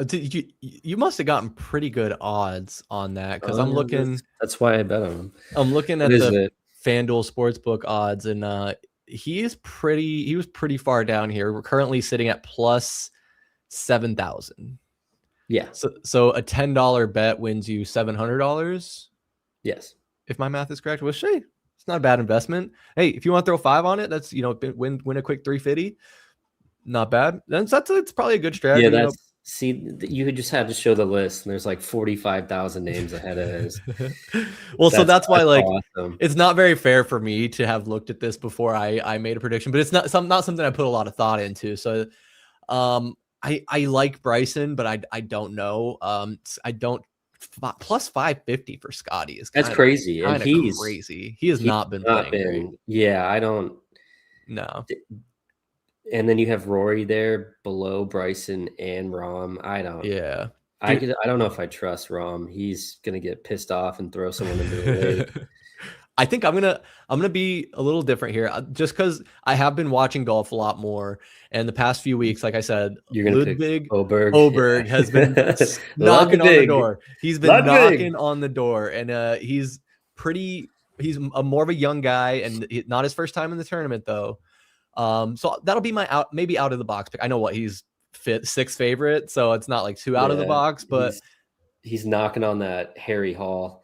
Speaker 2: You must have gotten pretty good odds on that because I'm looking.
Speaker 3: That's why I bet on him.
Speaker 2: I'm looking at the FanDuel Sportsbook odds, and he was pretty far down here. We're currently sitting at plus 7,000.
Speaker 3: Yeah.
Speaker 2: So a $10 bet wins you $700.
Speaker 3: Yes,
Speaker 2: if my math is correct. Well, it's not a bad investment. Hey, if you want to throw 5 on it, that's win a quick 350. Not bad. That's probably a good strategy.
Speaker 3: Yeah, you just had to show the list, and there's like 45,000 names ahead of this.
Speaker 2: Well, that's why
Speaker 3: awesome.
Speaker 2: It's not very fair for me to have looked at this before I made a prediction, but it's not something I put a lot of thought into. So, I like Bryson, but I don't know. I don't plus 550 for Scotty is
Speaker 3: that's crazy. And he's
Speaker 2: crazy. He has not been playing great.
Speaker 3: Yeah, I don't
Speaker 2: know.
Speaker 3: And then you have Rory there below Bryson and Rahm. I don't know if I trust Rom. He's gonna get pissed off and throw someone into the lake.
Speaker 2: I think I'm gonna be a little different here, just because I have been watching golf a lot more, and the past few weeks, like I said,
Speaker 3: You're gonna
Speaker 2: Ludwig
Speaker 3: pick Oberg.
Speaker 2: Oberg has been knocking on the door. He's been knocking on the door, and he's more of a young guy, and not his first time in the tournament though. So that'll be my maybe out of the box pick. I know what he's sixth favorite, so it's not like too out of the box, but
Speaker 3: he's knocking on that Harry Hall.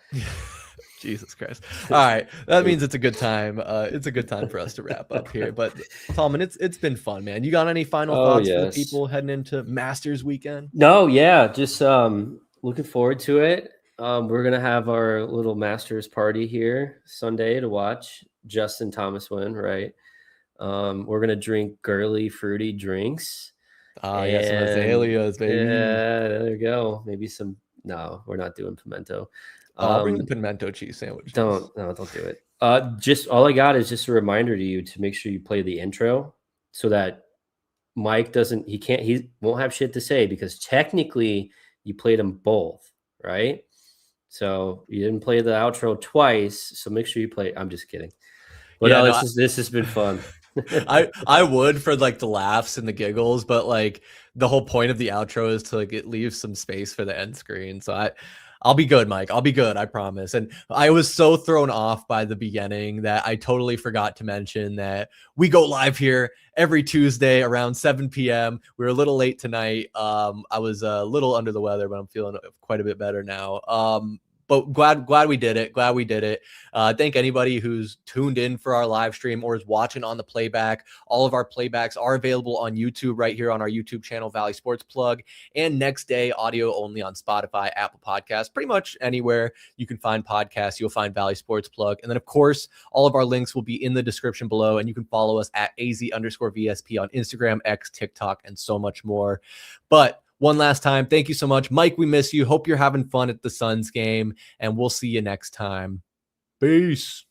Speaker 2: Jesus Christ. All right. That means it's a good time. It's a good time for us to wrap up here. But Tallman, it's been fun, man. You got any final thoughts for the people heading into Masters weekend?
Speaker 3: No, yeah. Just looking forward to it. We're gonna have our little Masters party here Sunday to watch Justin Thomas win, right? We're gonna drink girly, fruity drinks.
Speaker 2: Yes, some azaleas, baby.
Speaker 3: Yeah, there you go. Maybe some. No, we're not doing pimento.
Speaker 2: I'll bring the pimento cheese sandwich.
Speaker 3: Don't do it. Just all I got is just a reminder to you to make sure you play the intro so that Mike he won't have shit to say, because technically you played them both, right? So you didn't play the outro twice, so make sure you play. I'm just kidding. But this has been fun.
Speaker 2: I would, for like the laughs and the giggles, but like the whole point of the outro is to like it leaves some space for the end screen. So I'll be good, Mike. I'll be good. I promise. And I was so thrown off by the beginning that I totally forgot to mention that we go live here every Tuesday around 7 p.m. We were a little late tonight. I was a little under the weather, but I'm feeling quite a bit better now. But glad we did it. Glad we did it. Thank anybody who's tuned in for our live stream or is watching on the playback. All of our playbacks are available on YouTube right here on our YouTube channel, Valley Sports Plug, and next day audio only on Spotify, Apple Podcasts, pretty much anywhere you can find podcasts, you'll find Valley Sports Plug. And then of course, all of our links will be in the description below, and you can follow us at AZ_VSP on Instagram, X, TikTok, and so much more. But one last time, thank you so much. Mike, we miss you. Hope you're having fun at the Suns game, and we'll see you next time. Peace.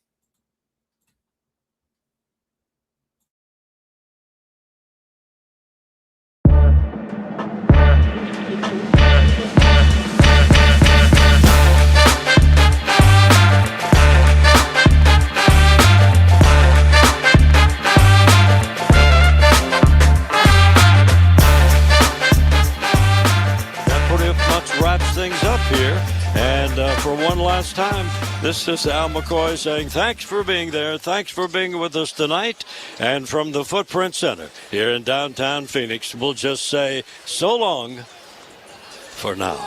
Speaker 1: Things up here, and for one last time, this is Al McCoy saying thanks for being there, thanks for being with us tonight, and from the Footprint Center here in downtown Phoenix, we'll just say so long for now.